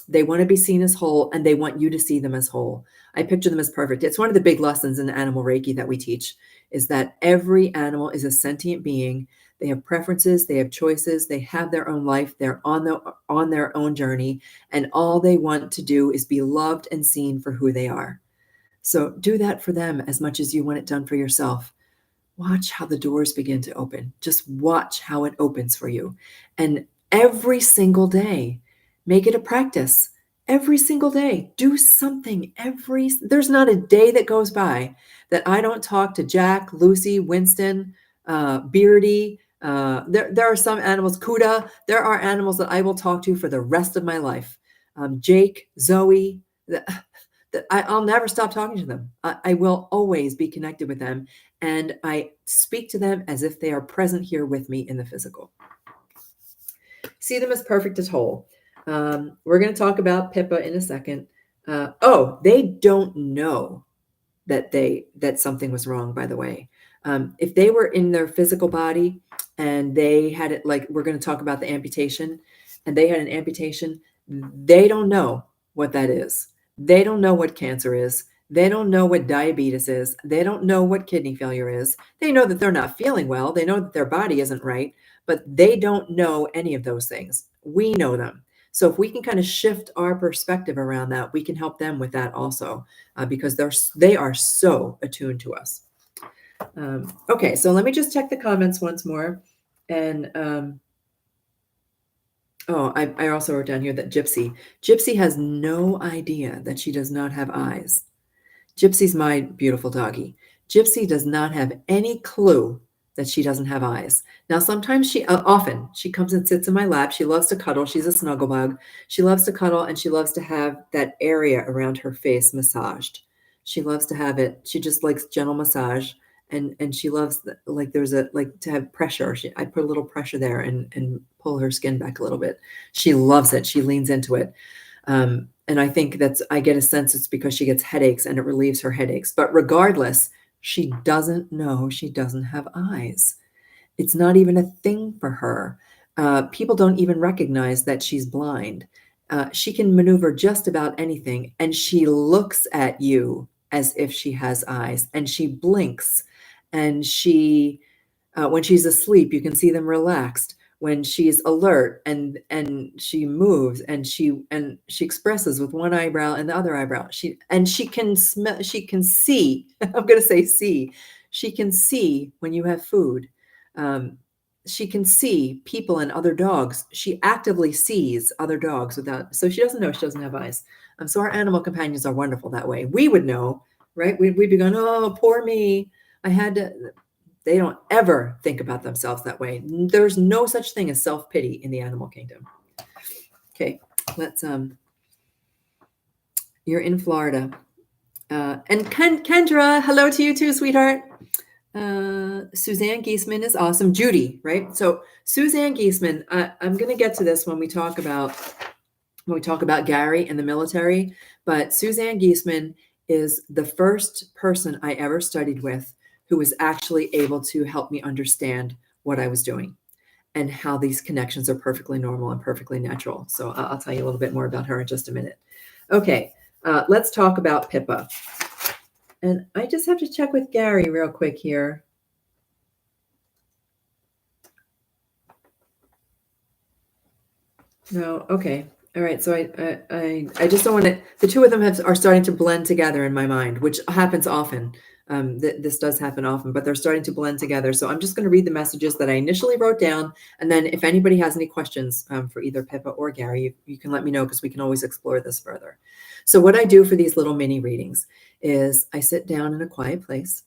They want to be seen as whole, and they want you to see them as whole. I picture them as perfect. It's one of the big lessons in animal Reiki that we teach, is that every animal is a sentient being. They have preferences, they have choices, they have their own life, they're on their own journey, and all they want to do is be loved and seen for who they are. So do that for them as much as you want it done for yourself. Watch how the doors begin to open. Just watch how it opens for you. And every single day, make it a practice. Every single day, do something. There's not a day that goes by that I don't talk to Jack, Lucy, Winston, Beardy. There are some animals, Kuda. There are animals that I will talk to for the rest of my life. Jake, Zoe. I'll never stop talking to them. I will always be connected with them. And I speak to them as if they are present here with me in the physical. See them as perfect as whole. We're going to talk about Pippa in a second. They don't know that something was wrong, by the way. If they were in their physical body and they had it, like we're going to talk about the amputation, and they had an amputation, they don't know what that is. They don't know what cancer is. They don't know what diabetes is. They don't know what kidney failure is. They know that they're not feeling well. They know that their body isn't right, but they don't know any of those things. We know them. So if we can kind of shift our perspective around that, we can help them with that also, because they are so attuned to us. Okay, so let me just check the comments once more. And I also wrote down here that Gypsy has no idea that she does not have eyes. Gypsy's my beautiful doggie. Gypsy does not have any clue that she doesn't have eyes. Now, sometimes often she comes and sits in my lap. She loves to cuddle. She's a snuggle bug. She loves to cuddle, and she loves to have that area around her face massaged. She loves to have it. She just likes gentle massage, and she loves to have pressure. I put a little pressure there and pull her skin back a little bit. She loves it. She leans into it. And I think I get a sense it's because she gets headaches and it relieves her headaches. But regardless, she doesn't know she doesn't have eyes. It's not even a thing for her. People don't even recognize that she's blind. She can maneuver just about anything, and she looks at you as if she has eyes, and she blinks, and when she's asleep, you can see them relaxed. when she's alert and she moves and she expresses with one eyebrow and the other eyebrow. She can smell, she can see. I'm going to say see. She can see when you have food. Um, she can see people and other dogs. She actively sees other dogs without, so she doesn't know she doesn't have eyes. So our animal companions are wonderful that way. We would know, right? We'd be going, oh, poor me. I had to. They don't ever think about themselves that way. There's no such thing as self-pity in the animal kingdom. Okay, let's, you're in Florida. And Kendra, hello to you too, sweetheart. Suzanne Giesman is awesome. Judy, right? So Suzanne Giesman, I'm going to get to this when we talk about Gary and the military, but Suzanne Giesman is the first person I ever studied with who was actually able to help me understand what I was doing and how these connections are perfectly normal and perfectly natural. So I'll tell you a little bit more about her in just a minute. Okay, let's talk about Pippa. And I just have to check with Gary real quick here. No, okay. All right. So I just don't want to, the two of them are starting to blend together in my mind, which happens often. This does happen often, but they're starting to blend together. So I'm just going to read the messages that I initially wrote down. And then if anybody has any questions for either Pippa or Gary, you can let me know because we can always explore this further. So what I do for these little mini readings is I sit down in a quiet place.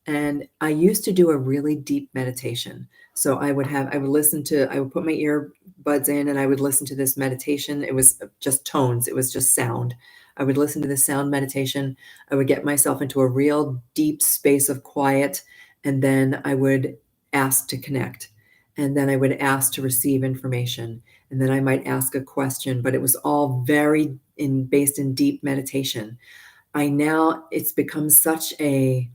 And I used to do a really deep meditation. So I would put my earbuds in and I would listen to this meditation. It was just tones. It was just sound. I would listen to the sound meditation. I would get myself into a real deep space of quiet. And then I would ask to connect. And then I would ask to receive information. And then I might ask a question, but it was all based in deep meditation. It's become such a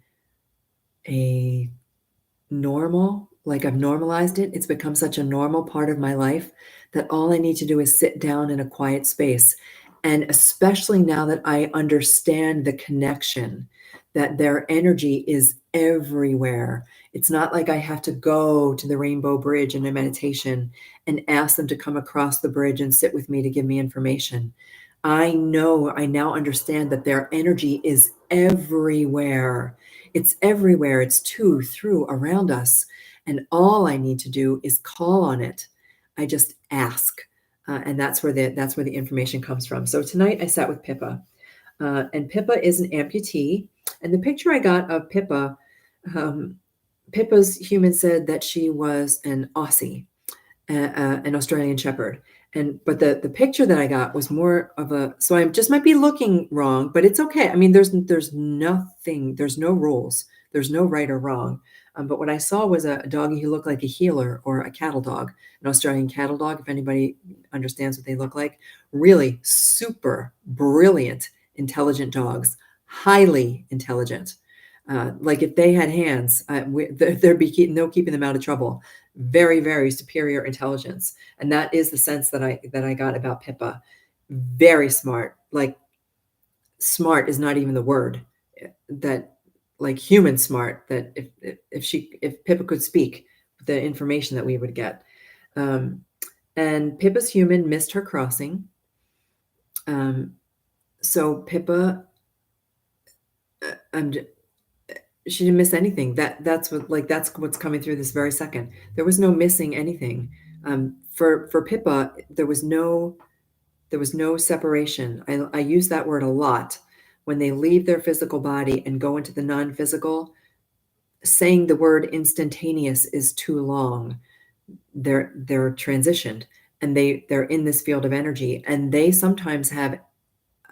normal, like I've normalized it. It's become such a normal part of my life that all I need to do is sit down in a quiet space. And especially now that I understand the connection, that their energy is everywhere. It's not like I have to go to the Rainbow Bridge in a meditation and ask them to come across the bridge and sit with me to give me information. I now understand that their energy is everywhere. It's everywhere. It's through, around us. And all I need to do is call on it. I just ask. And that's where the information comes from. So tonight I sat with Pippa. And Pippa is an amputee. And the picture I got of Pippa, Pippa's human said that she was an Aussie, an Australian Shepherd. But the picture that I got was more of so I just might be looking wrong, but it's okay. I mean, there's nothing, there's no rules, there's no right or wrong. But what I saw was a doggy who looked like a healer or a cattle dog, an Australian cattle dog, if anybody understands what they look like. Really super brilliant, intelligent dogs, highly intelligent. Like if they had hands, there'd be no keeping them out of trouble. Very, very superior intelligence. And that is the sense that I got about Pippa. Very smart. Like smart is not even the word. That like human smart, that if Pippa could speak, the information that we would get. And Pippa's human missed her crossing. So Pippa, she didn't miss anything. That's what's coming through this very second. There was no missing anything. For Pippa, there was no separation. I use that word a lot. When they leave their physical body and go into the non-physical, saying the word instantaneous is too long. They're transitioned and they're in this field of energy, and they sometimes have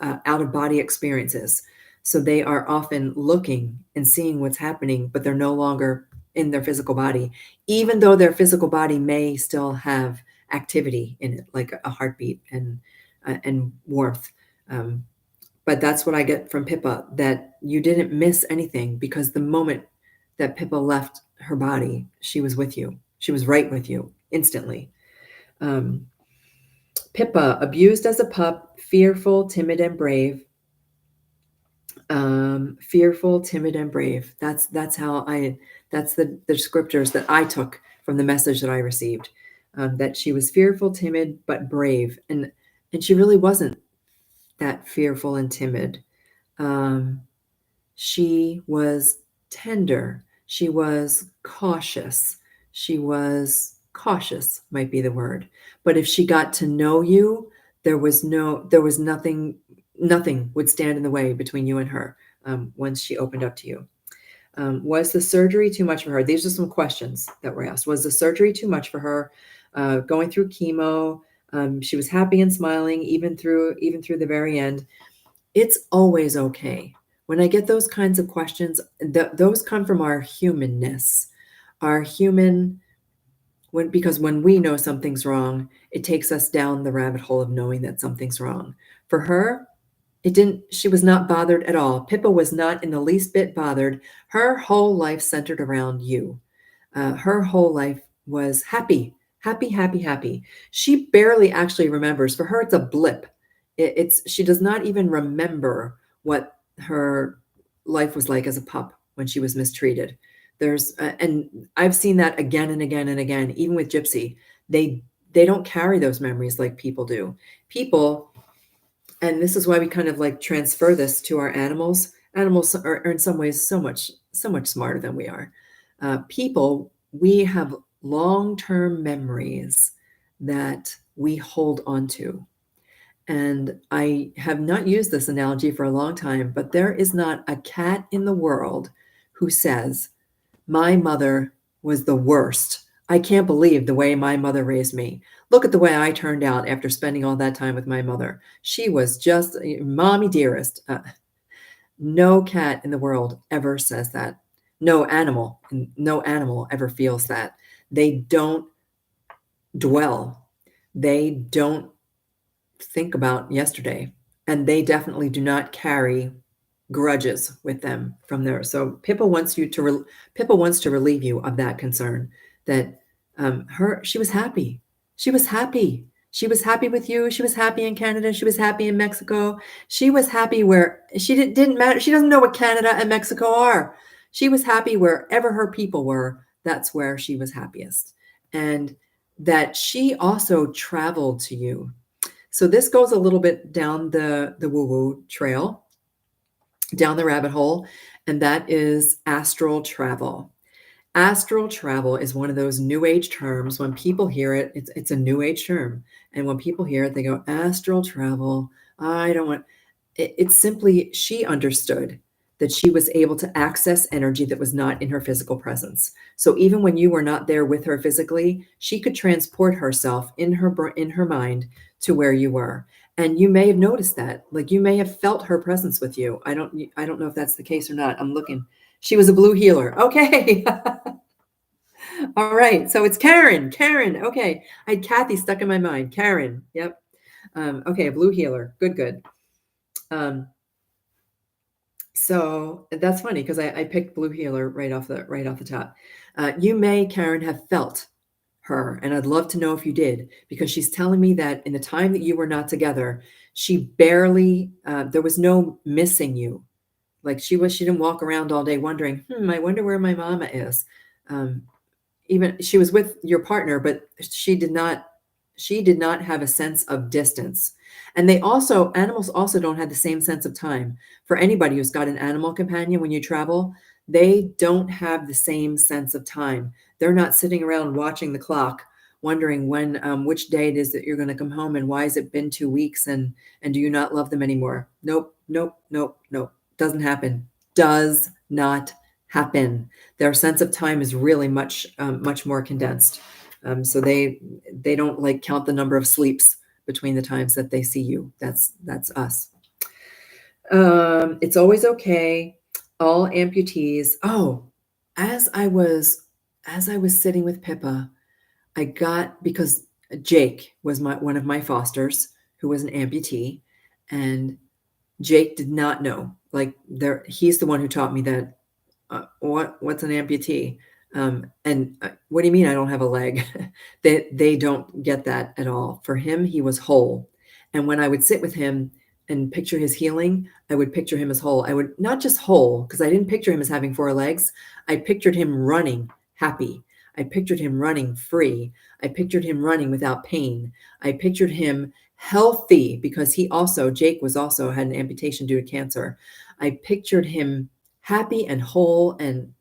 out-of-body experiences. So they are often looking and seeing what's happening, but they're no longer in their physical body, even though their physical body may still have activity in it, like a heartbeat and warmth. But that's what I get from Pippa, that you didn't miss anything, because the moment that Pippa left her body, she was with you. She was right with you instantly. Pippa, abused as a pup, fearful, timid, and brave. Fearful, timid, and brave. That's the descriptors that I took from the message that I received. that she was fearful, timid, but brave. And she really wasn't that fearful and timid. Um, she was tender. She was cautious. She was cautious, might be the word. But if she got to know you, there was nothing would stand in the way between you and her once she opened up to you. Was the surgery too much for her? These are some questions that were asked. Was the surgery too much for her? Going through chemo, she was happy and smiling even through the very end. It's always okay. When I get those kinds of questions, those come from our humanness, our human. Because when we know something's wrong, it takes us down the rabbit hole of knowing that something's wrong. For her, it didn't, she was not bothered at all. Pippa was not in the least bit bothered. Her whole life centered around you. Her whole life was happy, happy, happy, happy. She barely actually remembers. For her, it's a blip. She does not even remember what her life was like as a pup when she was mistreated. And I've seen that again and again and again, even with Gypsy. They don't carry those memories like people do. People, and this is why we kind of like transfer this to our animals. Animals are in some ways so much smarter than we are. People, we have long-term memories that we hold on to. And I have not used this analogy for a long time, but there is not a cat in the world who says, my mother was the worst. I can't believe the way my mother raised me. Look at the way I turned out after spending all that time with my mother. She was just mommy dearest. No cat in the world ever says that. No animal ever feels that. They don't dwell. They don't think about yesterday. And they definitely do not carry grudges with them from there. So Pippa wants to relieve you of that concern that she was happy. She was happy. She was happy with you. She was happy in Canada. She was happy in Mexico. She was happy where didn't matter. She doesn't know what Canada and Mexico are. She was happy wherever her people were. That's where she was happiest. And that she also traveled to you. So this goes a little bit down the woo-woo trail, down the rabbit hole, and that is astral travel. Astral travel is one of those new age terms. When people hear it, it's a new age term. And when people hear it, they go, astral travel. I don't want it. It's simply, she understood that she was able to access energy that was not in her physical presence. So even when you were not there with her physically, she could transport herself in her mind to where you were. And you may have noticed that, like you may have felt her presence with you. I don't know if that's the case or not. I'm looking. She was a blue healer. Okay. All right. So it's Karen. Okay. I had Kathy stuck in my mind. Karen. Yep. Okay. A blue healer. Good. So that's funny because I picked blue healer right off the top. You may, Karen, have felt her, and I'd love to know if you did, because she's telling me that in the time that you were not together, she barely, there was no missing you. Like she didn't walk around all day wondering, I wonder where my mama is. Even she was with your partner, but she did not have a sense of distance. And animals also don't have the same sense of time. For anybody who's got an animal companion, when you travel, they don't have the same sense of time. They're not sitting around watching the clock, wondering which day it is that you're going to come home and why has it been 2 weeks and do you not love them anymore? Nope. Doesn't happen. Does not happen. Their sense of time is really much more condensed. So they don't like count the number of sleeps between the times that they see you. That's us. It's always okay. All amputees. Oh, as I was sitting with Pippa, because Jake was one of my fosters who was an amputee, and Jake did not know. Like he's the one who taught me that. What's an amputee? And what do you mean I don't have a leg? They don't get that at all. For him, he was whole. And when I would sit with him and picture his healing, I would picture him as whole. I would not just whole, because I didn't picture him as having 4 legs. I pictured him running happy. I pictured him running free. I pictured him running without pain. I pictured him healthy because Jake had an amputation due to cancer. I pictured him happy and whole and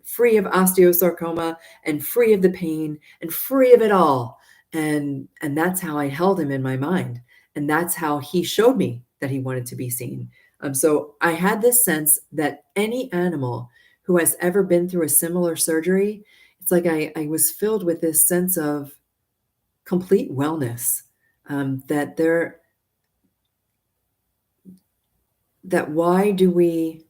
free of osteosarcoma and free of the pain and free of it all. And that's how I held him in my mind. And that's how he showed me that he wanted to be seen. So I had this sense that any animal who has ever been through a similar surgery, it's like I was filled with this sense of complete wellness, that why do we,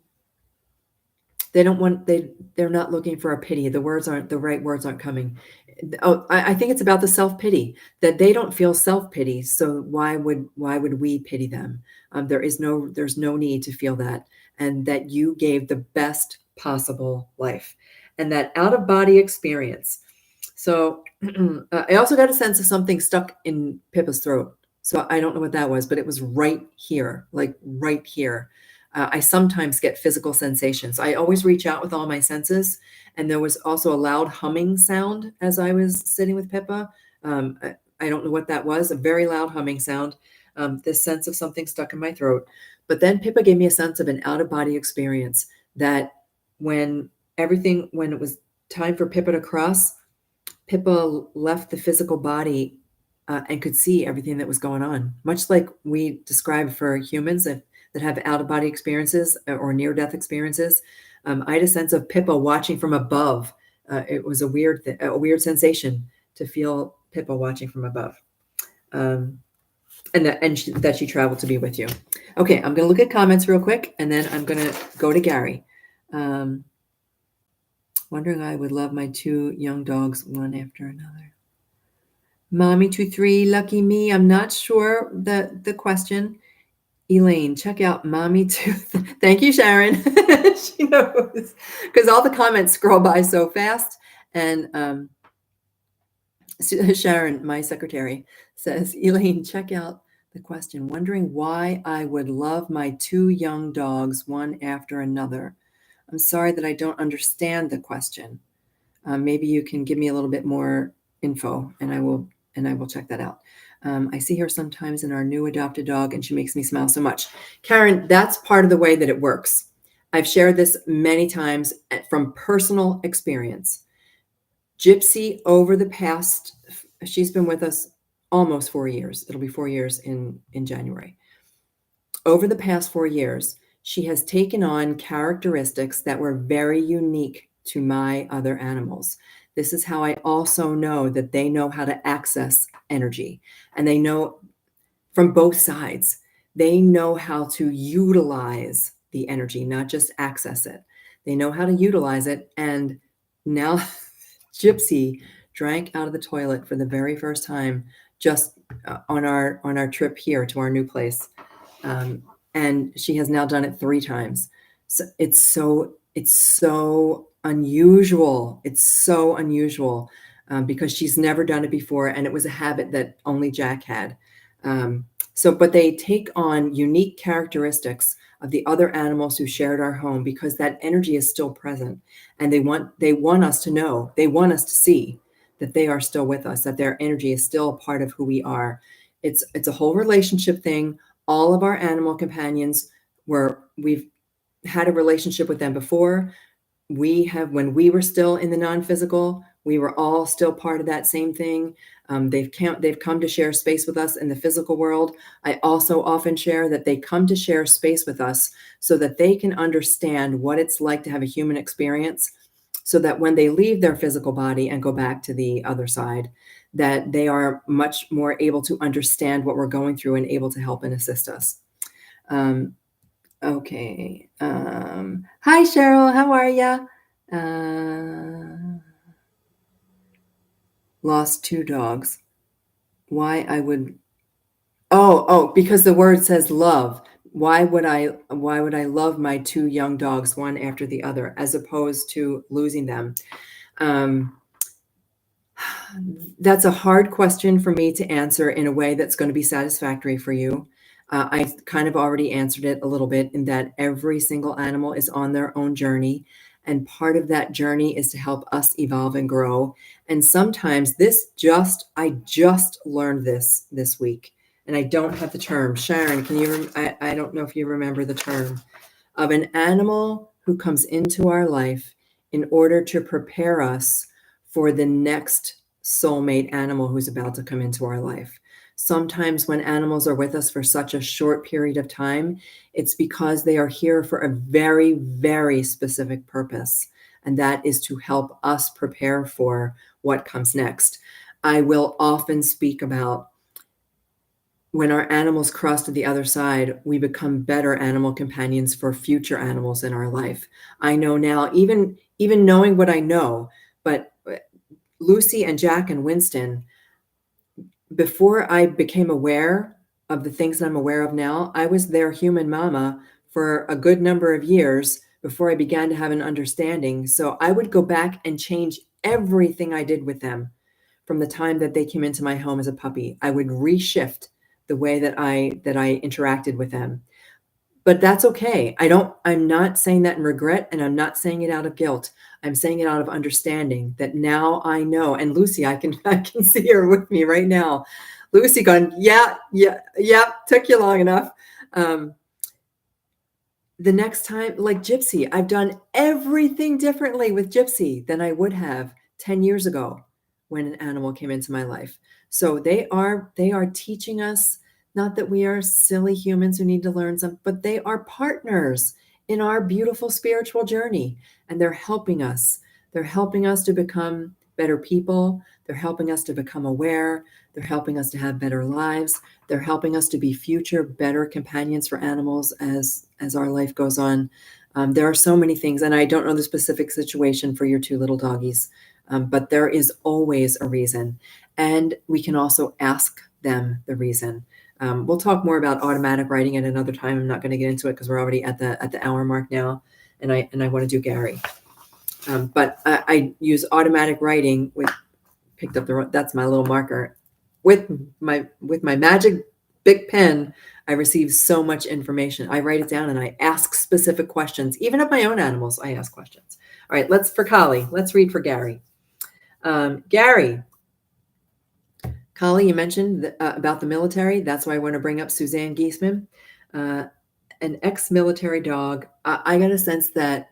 they're not looking for our pity. The right words aren't coming. I think it's about the self-pity, that they don't feel self-pity. So why would we pity them? There's no need to feel that, and that you gave the best possible life, and that out-of-body experience. So I also got a sense of something stuck in Pippa's throat. So I don't know what that was, but it was right here, like right here. I sometimes get physical sensations. I always reach out with all my senses. And there was also a loud humming sound as I was sitting with Pippa. I don't know what that was, a very loud humming sound, this sense of something stuck in my throat. But then Pippa gave me a sense of an out-of-body experience, that when it was time for Pippa to cross, Pippa left the physical body and could see everything that was going on, much like we describe for humans that have out-of-body experiences or near-death experiences. I had a sense of Pippa watching from above. It was a weird sensation to feel Pippa watching from above, and that she traveled to be with you. Okay, I'm going to look at comments real quick, and then I'm going to go to Gary. Wondering I would love my 2 young dogs one after another. Mommy 23, lucky me. I'm not sure the question. Elaine, check out Mommy 2. Thank you, Sharon. She knows, because all the comments scroll by so fast. And Sharon, my secretary, says, Elaine, check out the question. Wondering why I would love my 2 young dogs one after another. I'm sorry that I don't understand the question. Maybe you can give me a little bit more info, and I will check that out. I see her sometimes in our new adopted dog, and she makes me smile so much. Karen, that's part of the way that it works. I've shared this many times from personal experience. Gypsy, over the past, she's been with us almost 4 years. It'll be 4 years in January. Over the past 4 years, she has taken on characteristics that were very unique to my other animals. This is how I also know that they know how to access energy, and they know from both sides. They know how to utilize the energy, not just access it. They know how to utilize it. And now Gypsy drank out of the toilet for the very first time just on our trip here to our new place. And she has now done it 3 times. So it's so unusual. It's so unusual because she's never done it before, and it was a habit that only Jack had. But they take on unique characteristics of the other animals who shared our home, because that energy is still present, and they want us to know, they want us to see that they are still with us, that their energy is still a part of who we are. It's a whole relationship thing. All of our animal companions we've had a relationship with them before. When we were still in the non-physical, we were all still part of that same thing. They've come to share space with us in the physical world. I also often share that they come to share space with us so that they can understand what it's like to have a human experience, so that when they leave their physical body and go back to the other side, that they are much more able to understand what we're going through and able to help and assist us. Okay. Hi, Cheryl. How are ya? Lost 2 dogs. Why I would... Oh, because the word says love. Why would I love my 2 young dogs one after the other, as opposed to losing them? That's a hard question for me to answer in a way that's going to be satisfactory for you. I kind of already answered it a little bit, in that every single animal is on their own journey, And part of that journey is to help us evolve and grow. And sometimes I just learned this week, and I don't have the term. Sharon, I don't know if you remember the term of an animal who comes into our life in order to prepare us for the next soulmate animal who's about to come into our life. Sometimes when animals are with us for such a short period of time, it's because they are here for a very, very specific purpose, and that is to help us prepare for what comes next. I will often speak about when our animals cross to the other side, we become better animal companions for future animals in our life. I know now, even knowing what I know, but Lucy and Jack and Winston, before I became aware of the things that I'm aware of now, I was their human mama for a good number of years before I began to have an understanding. So I would go back and change everything I did with them from the time that they came into my home as a puppy. I would reshift the way that I interacted with them. But that's okay. I'm not saying that in regret, and I'm not saying it out of guilt. I'm saying it out of understanding that now I know. And Lucy, I can see her with me right now. Lucy going, yeah, took you long enough. The next time, like Gypsy, I've done everything differently with Gypsy than I would have 10 years ago when an animal came into my life. So they are teaching us, not that we are silly humans who need to learn something, but they are partners in our beautiful spiritual journey. And they're helping us. They're helping us to become better people. They're helping us to become aware. They're helping us to have better lives. They're helping us to be future better companions for animals as our life goes on. There are so many things, and I don't know the specific situation for your two little doggies, but there is always a reason. And we can also ask them the reason. We'll talk more about automatic writing at another time. I'm not going to get into it because we're already at the hour mark now, and I want to do Gary. But I use automatic writing that's my little marker. With my magic big pen, I receive so much information. I write it down and I ask specific questions. Even of my own animals, I ask questions. All right, for Kali. Let's read for Gary. Gary, Kali, you mentioned about the military. That's why I want to bring up Suzanne Giesman, an ex-military dog. I got a sense that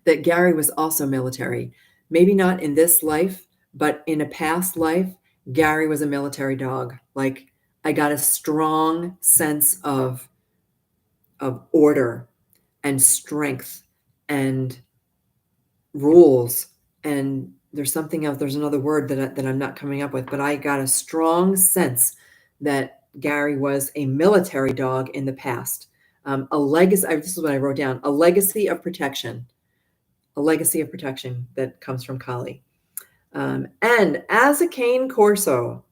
that Gary was also military. Maybe not in this life, but in a past life, Gary was a military dog. Like, I got a strong sense of order and strength and rules. And there's something else. There's another word that I'm not coming up with, but I got a strong sense that Gary was a military dog in the past. A legacy. This is what I wrote down: a legacy of protection. A legacy of protection that comes from Kali. And as a cane corso,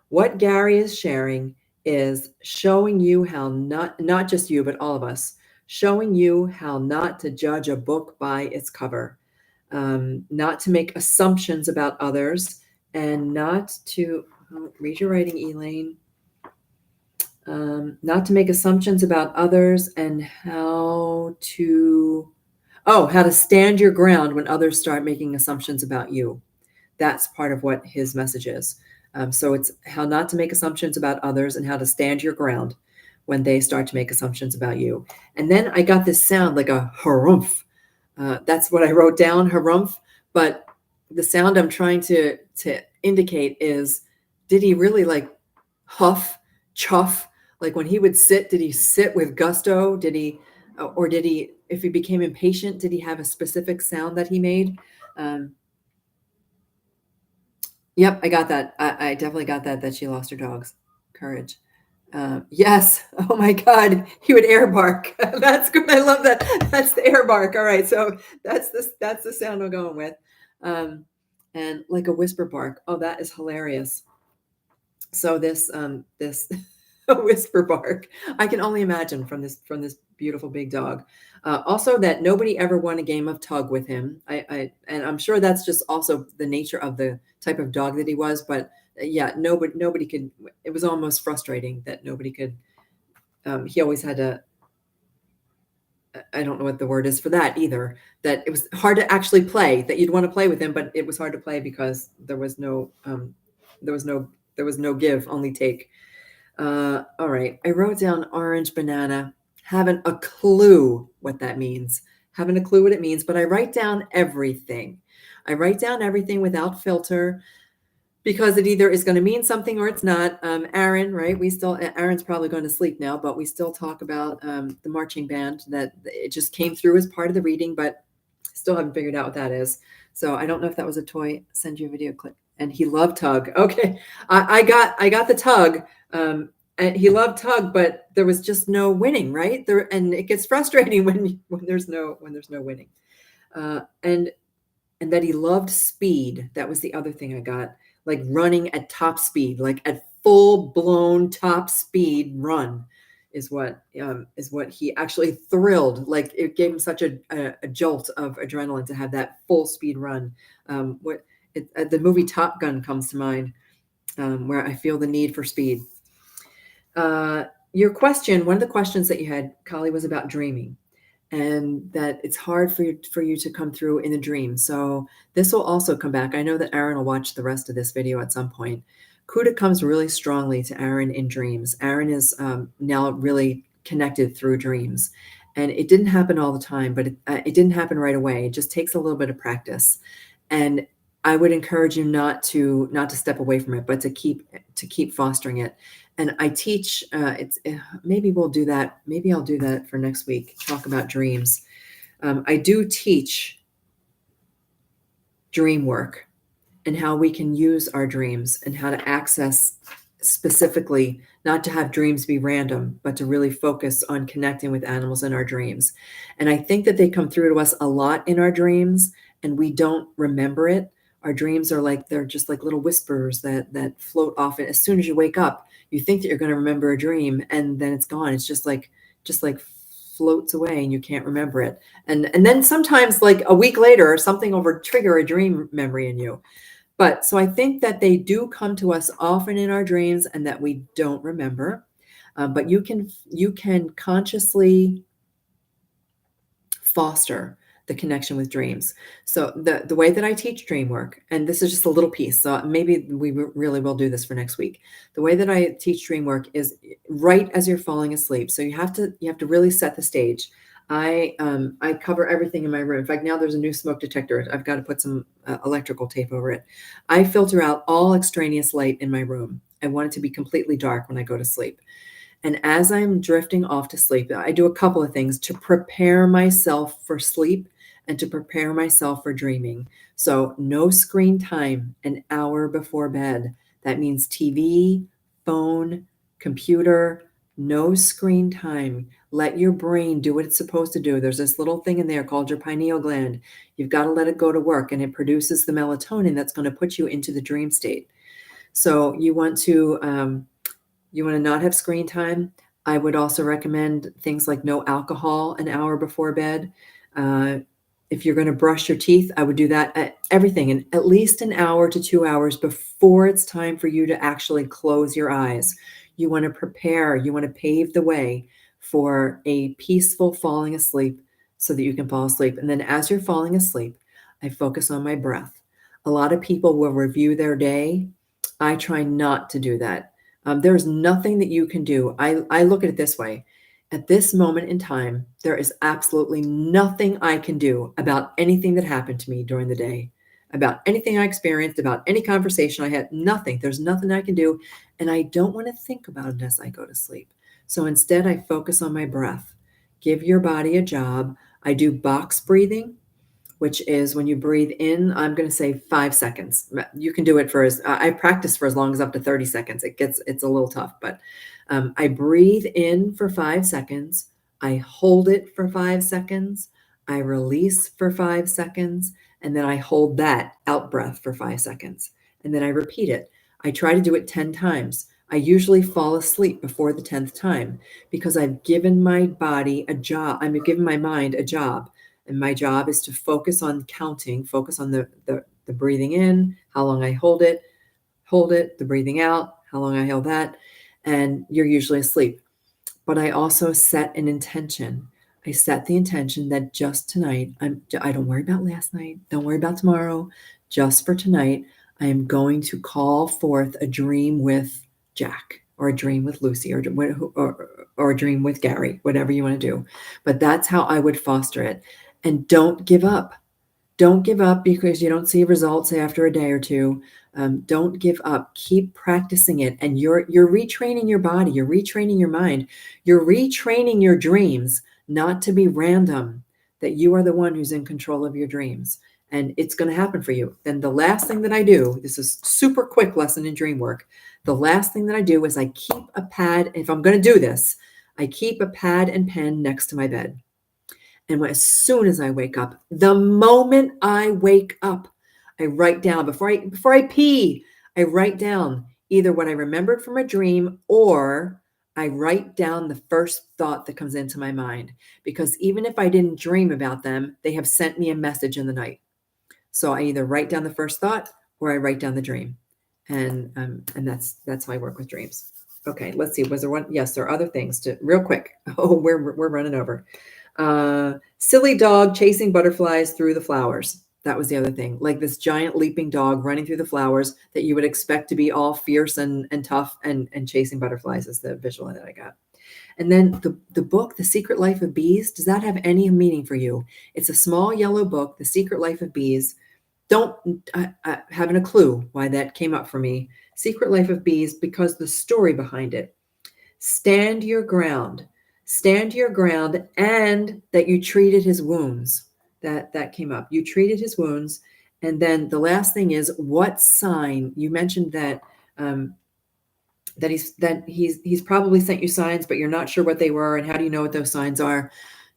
what Gary is sharing is showing you how not just you, but all of us, showing you how not to judge a book by its cover, not to make assumptions about others, and not to read your writing, Elaine. Not to make assumptions about others, and how to stand your ground when others start making assumptions about you. That's part of what his message is. So it's how not to make assumptions about others and how to stand your ground when they start to make assumptions about you. And then I got this sound like a harumph. That's what I wrote down, harumph. But the sound I'm trying to indicate is, did he really like huff, chuff? Like when he would sit, did he sit with gusto? Did he, if he became impatient, did he have a specific sound that he made? Yep, I got that. I definitely got that she lost her dog's courage. Yes. Oh my God. He would air bark. That's good. I love that. That's the air bark. All right. So that's the sound I'm going with. And like a whisper bark. Oh, that is hilarious. So this a whisper bark. I can only imagine from this beautiful big dog. Also, that nobody ever won a game of tug with him. And I'm sure that's just also the nature of the type of dog that he was. But yeah, nobody could. It was almost frustrating that nobody could. He always had to. I don't know what the word is for that either, that it was hard to actually play, that you'd want to play with him, but it was hard to play because there was no, there was no give, only take. All right. I wrote down orange banana. Haven't a clue what that means. Haven't a clue what it means, but I write down everything. I write down everything without filter because it either is going to mean something or it's not. Aaron, right? Aaron's probably going to sleep now, but we still talk about the marching band that it just came through as part of the reading, but still haven't figured out what that is. So I don't know if that was a toy. Send you a video clip. And he loved tug. Okay, I got the tug. And he loved tug, but there was just no winning, right? There, and it gets frustrating when there's no winning. And that he loved speed. That was the other thing I got, like running at top speed, like at full blown top speed run is what he actually thrilled. Like it gave him such a jolt of adrenaline to have that full speed run. The movie Top Gun comes to mind, where I feel the need for speed. Your question, one of the questions that you had, Kali, was about dreaming, and that it's hard for you to come through in a dream. So this will also come back. I know that Aaron will watch the rest of this video at some point. Kuda comes really strongly to Aaron in dreams. Aaron is now really connected through dreams. And it didn't happen all the time, but it didn't happen right away. It just takes a little bit of practice. And I would encourage you not to step away from it, but to keep fostering it. And I teach, maybe we'll do that. Maybe I'll do that for next week, talk about dreams. I do teach dream work and how we can use our dreams and how to access specifically, not to have dreams be random, but to really focus on connecting with animals in our dreams. And I think that they come through to us a lot in our dreams and we don't remember it. Our dreams are like, they're just like little whispers that float off. And as soon as you wake up, you think that you're going to remember a dream and then it's gone. It's just like floats away and you can't remember it. And then sometimes like a week later, something will trigger a dream memory in you. But so I think that they do come to us often in our dreams and that we don't remember. But you can consciously foster the connection with dreams. So the way that I teach dream work, and this is just a little piece, so maybe we really will do this for next week. The way that I teach dream work is right as you're falling asleep. So you have to really set the stage. I cover everything in my room. In fact, now there's a new smoke detector. I've got to put some electrical tape over it. I filter out all extraneous light in my room. I want it to be completely dark when I go to sleep. And as I'm drifting off to sleep, I do a couple of things to prepare myself for sleep and to prepare myself for dreaming. So no screen time an hour before bed. That means TV, phone, computer, no screen time. Let your brain do what it's supposed to do. There's this little thing in there called your pineal gland. You've got to let it go to work, and it produces the melatonin that's going to put you into the dream state. So you want to not have screen time. I would also recommend things like no alcohol an hour before bed. If you're going to brush your teeth, I would do that everything in at least an hour to 2 hours before it's time for you to actually close your eyes. You want to prepare, you want to pave the way for a peaceful falling asleep so that you can fall asleep. And then as you're falling asleep, I focus on my breath. A lot of people will review their day. I try not to do that. There's nothing that you can do. I look at it this way. At this moment in time, there is absolutely nothing I can do about anything that happened to me during the day, about anything I experienced, about any conversation I had. Nothing. There's nothing I can do. And I don't want to think about it as I go to sleep. So instead, I focus on my breath. Give your body a job. I do box breathing, which is when you breathe in, I'm going to say 5 seconds. You can do it I practice for as long as up to 30 seconds. It's a little tough, but I breathe in for 5 seconds. I hold it for 5 seconds. I release for 5 seconds. And then I hold that out breath for 5 seconds. And then I repeat it. I try to do it 10 times. I usually fall asleep before the 10th time because I've given my body a job. I'm giving my mind a job. And my job is to focus on counting, focus on the breathing in, how long I hold it, the breathing out, how long I hold that. And you're usually asleep. But I also set an intention. I set the intention that just tonight, I don't worry about last night. Don't worry about tomorrow. Just for tonight, I am going to call forth a dream with Jack, or a dream with Lucy, or a dream with Gary, whatever you want to do. But that's how I would foster it. And don't give up. Don't give up because you don't see results after a day or two. Don't give up. Keep practicing it, and you're retraining your body. You're retraining your mind. You're retraining your dreams not to be random. That you are the one who's in control of your dreams, and it's going to happen for you. Then the last thing that I do, this is super quick lesson in dream work. The last thing that I do is I keep a pad. If I'm going to do this, I keep a pad and pen next to my bed. And as soon as I wake up, the moment I wake up, I write down before I pee, I write down either what I remembered from a dream, or I write down the first thought that comes into my mind. Because even if I didn't dream about them, they have sent me a message in the night. So I either write down the first thought or I write down the dream. And that's how I work with dreams. Okay, let's see. Was there one? Yes, there are other things to real quick. Oh, we're running over. Silly dog chasing butterflies through the flowers. That was the other thing. Like this giant leaping dog running through the flowers that you would expect to be all fierce and tough and chasing butterflies is the visual that I got. And then the book, The Secret Life of Bees, does that have any meaning for you? It's a small yellow book, The Secret Life of Bees. Don't having a clue why that came up for me. Secret Life of Bees, because the story behind it. Stand your ground. Stand your ground, and that you treated his wounds. That came up. You treated his wounds. And then the last thing is, what sign? You mentioned that he's probably sent you signs, but you're not sure what they were. And how do you know what those signs are?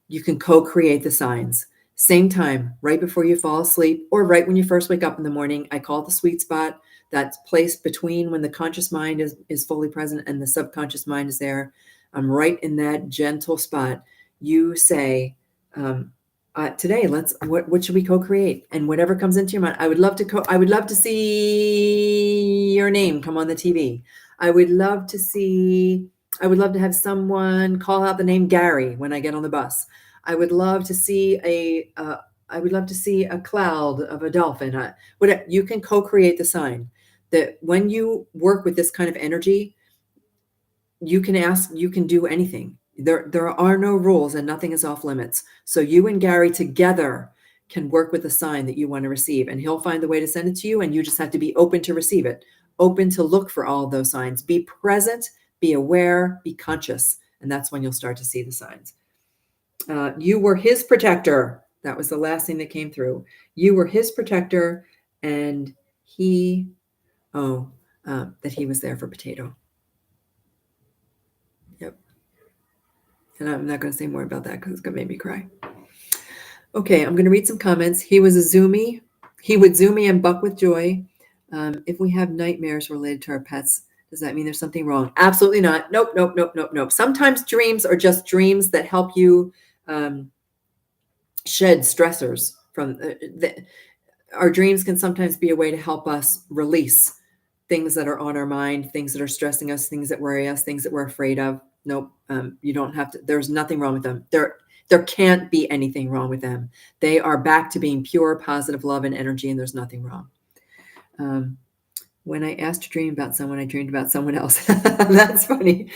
You can co-create the signs. Same time, right before you fall asleep, or right when you first wake up in the morning. I call it the sweet spot. That's placed between when the conscious mind is fully present and the subconscious mind is there. I'm right in that gentle spot. You say, today, what should we co-create? And whatever comes into your mind, I would love to see your name come on the TV. I would love to have someone call out the name Gary when I get on the bus. I would love to see a cloud of a dolphin. Whatever, you can co-create the sign. That when you work with this kind of energy, you can do anything. There are no rules and nothing is off limits. So you and Gary together can work with the sign that you want to receive, and he'll find the way to send it to you, and you just have to be open to receive it, open to look for all of those signs. Be present, be aware, be conscious, and that's when you'll start to see the signs. You were his protector. That was the last thing that came through. You were his protector, and that he was there for Potato. Yep. And I'm not going to say more about that because it's going to make me cry. Okay, I'm going to read some comments. He was a Zoomy. He would Zoomy and buck with joy. If we have nightmares related to our pets, does that mean there's something wrong? Absolutely not. Nope. Sometimes dreams are just dreams that help you shed stressors from our dreams. Can sometimes be a way to help us release things that are on our mind, things that are stressing us, things that worry us, things that we're afraid of. Nope. You don't have to. There's nothing wrong with them. There can't be anything wrong with them. They are back to being pure, positive love and energy, and there's nothing wrong. When I asked to dream about someone, I dreamed about someone else. That's funny.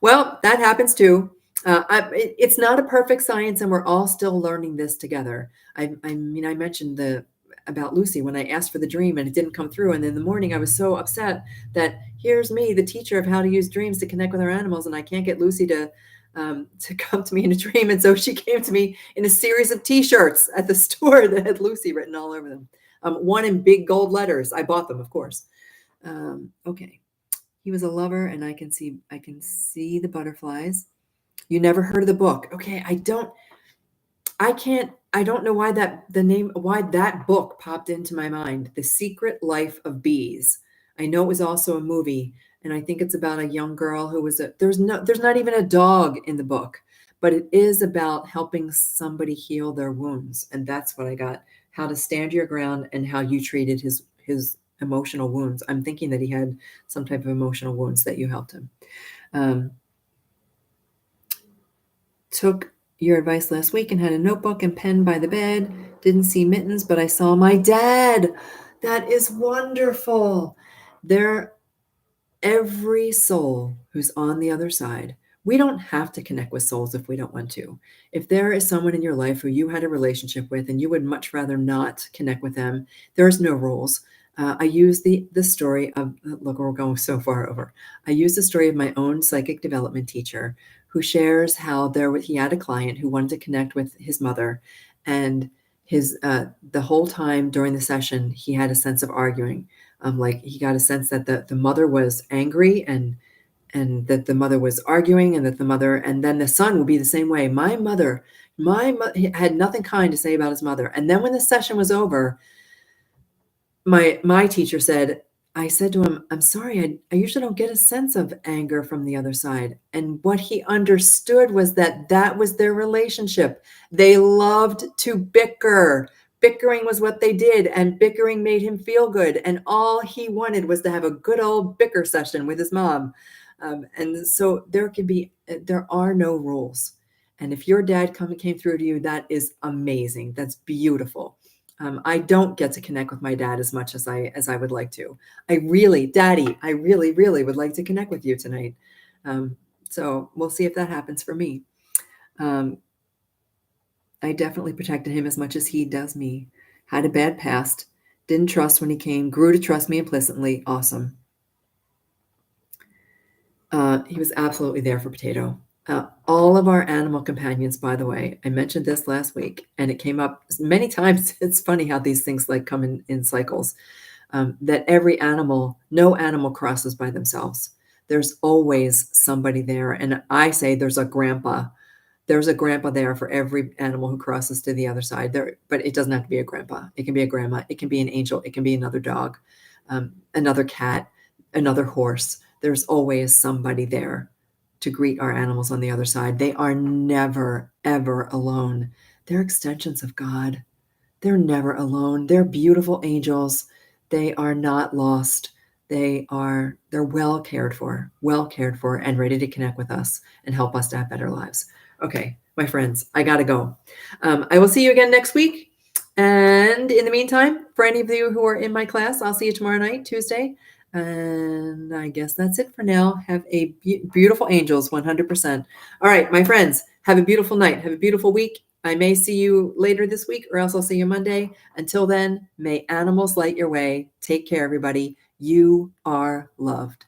Well, that happens too. It's not a perfect science, and we're all still learning this together. I mentioned about Lucy when I asked for the dream and it didn't come through. And in the morning, I was so upset that here's me, the teacher of how to use dreams to connect with our animals, and I can't get Lucy to come to me in a dream. And so she came to me in a series of T-shirts at the store that had Lucy written all over them. One in big gold letters. I bought them, of course. Okay. He was a lover, and I can see the butterflies. You never heard of the book. Okay. I don't know why that book popped into my mind. The Secret Life of Bees. I know it was also a movie, and I think it's about a young girl who was there's not even a dog in the book, but it is about helping somebody heal their wounds. And that's what I got. How to stand your ground and how you treated his emotional wounds. I'm thinking that he had some type of emotional wounds that you helped him. your advice last week and had a notebook and pen by the bed. Didn't see Mittens, but I saw my dad. That is wonderful. Every soul who's on the other side, we don't have to connect with souls if we don't want to. If there is someone in your life who you had a relationship with and you would much rather not connect with them, there's no rules. I use the story of, look, we're going so far over. I use the story of my own psychic development teacher who shares how he had a client who wanted to connect with his mother, and the whole time during the session, he had a sense of arguing. Like he got a sense that the mother was angry and that the mother was arguing and and then the son would be the same way. He had nothing kind to say about his mother. And then when the session was over, my teacher said, I said to him, I'm sorry, I usually don't get a sense of anger from the other side. And what he understood was that was their relationship. They loved to bicker. Bickering was what they did, and bickering made him feel good. And all he wanted was to have a good old bicker session with his mom. And so there are no rules. And if your dad came through to you, that is amazing. That's beautiful. I don't get to connect with my dad as much as I would like to. Daddy, I really, really would like to connect with you tonight. So we'll see if that happens for me. I definitely protected him as much as he does me. Had a bad past. Didn't trust when he came. Grew to trust me implicitly. Awesome. He was absolutely there for Potato. All of our animal companions, by the way, I mentioned this last week, and it came up many times. It's funny how these things like come in cycles. That no animal crosses by themselves. There's always somebody there. And I say there's a grandpa. There's a grandpa there for every animal who crosses to the other side. But it doesn't have to be a grandpa. It can be a grandma. It can be an angel. It can be another dog, another cat, another horse. There's always somebody there to greet our animals on the other side. They are never, ever alone. They're extensions of God. They're never alone. They're beautiful angels. They are not lost. They're well cared for, and ready to connect with us and help us to have better lives. Okay, my friends, I gotta go. I will see you again next week. And in the meantime, for any of you who are in my class, I'll see you tomorrow night, Tuesday. And I guess that's it for now. Have a beautiful angels, 100%. All right, my friends, have a beautiful night. Have a beautiful week. I may see you later this week, or else I'll see you Monday. Until then, may animals light your way. Take care, everybody. You are loved.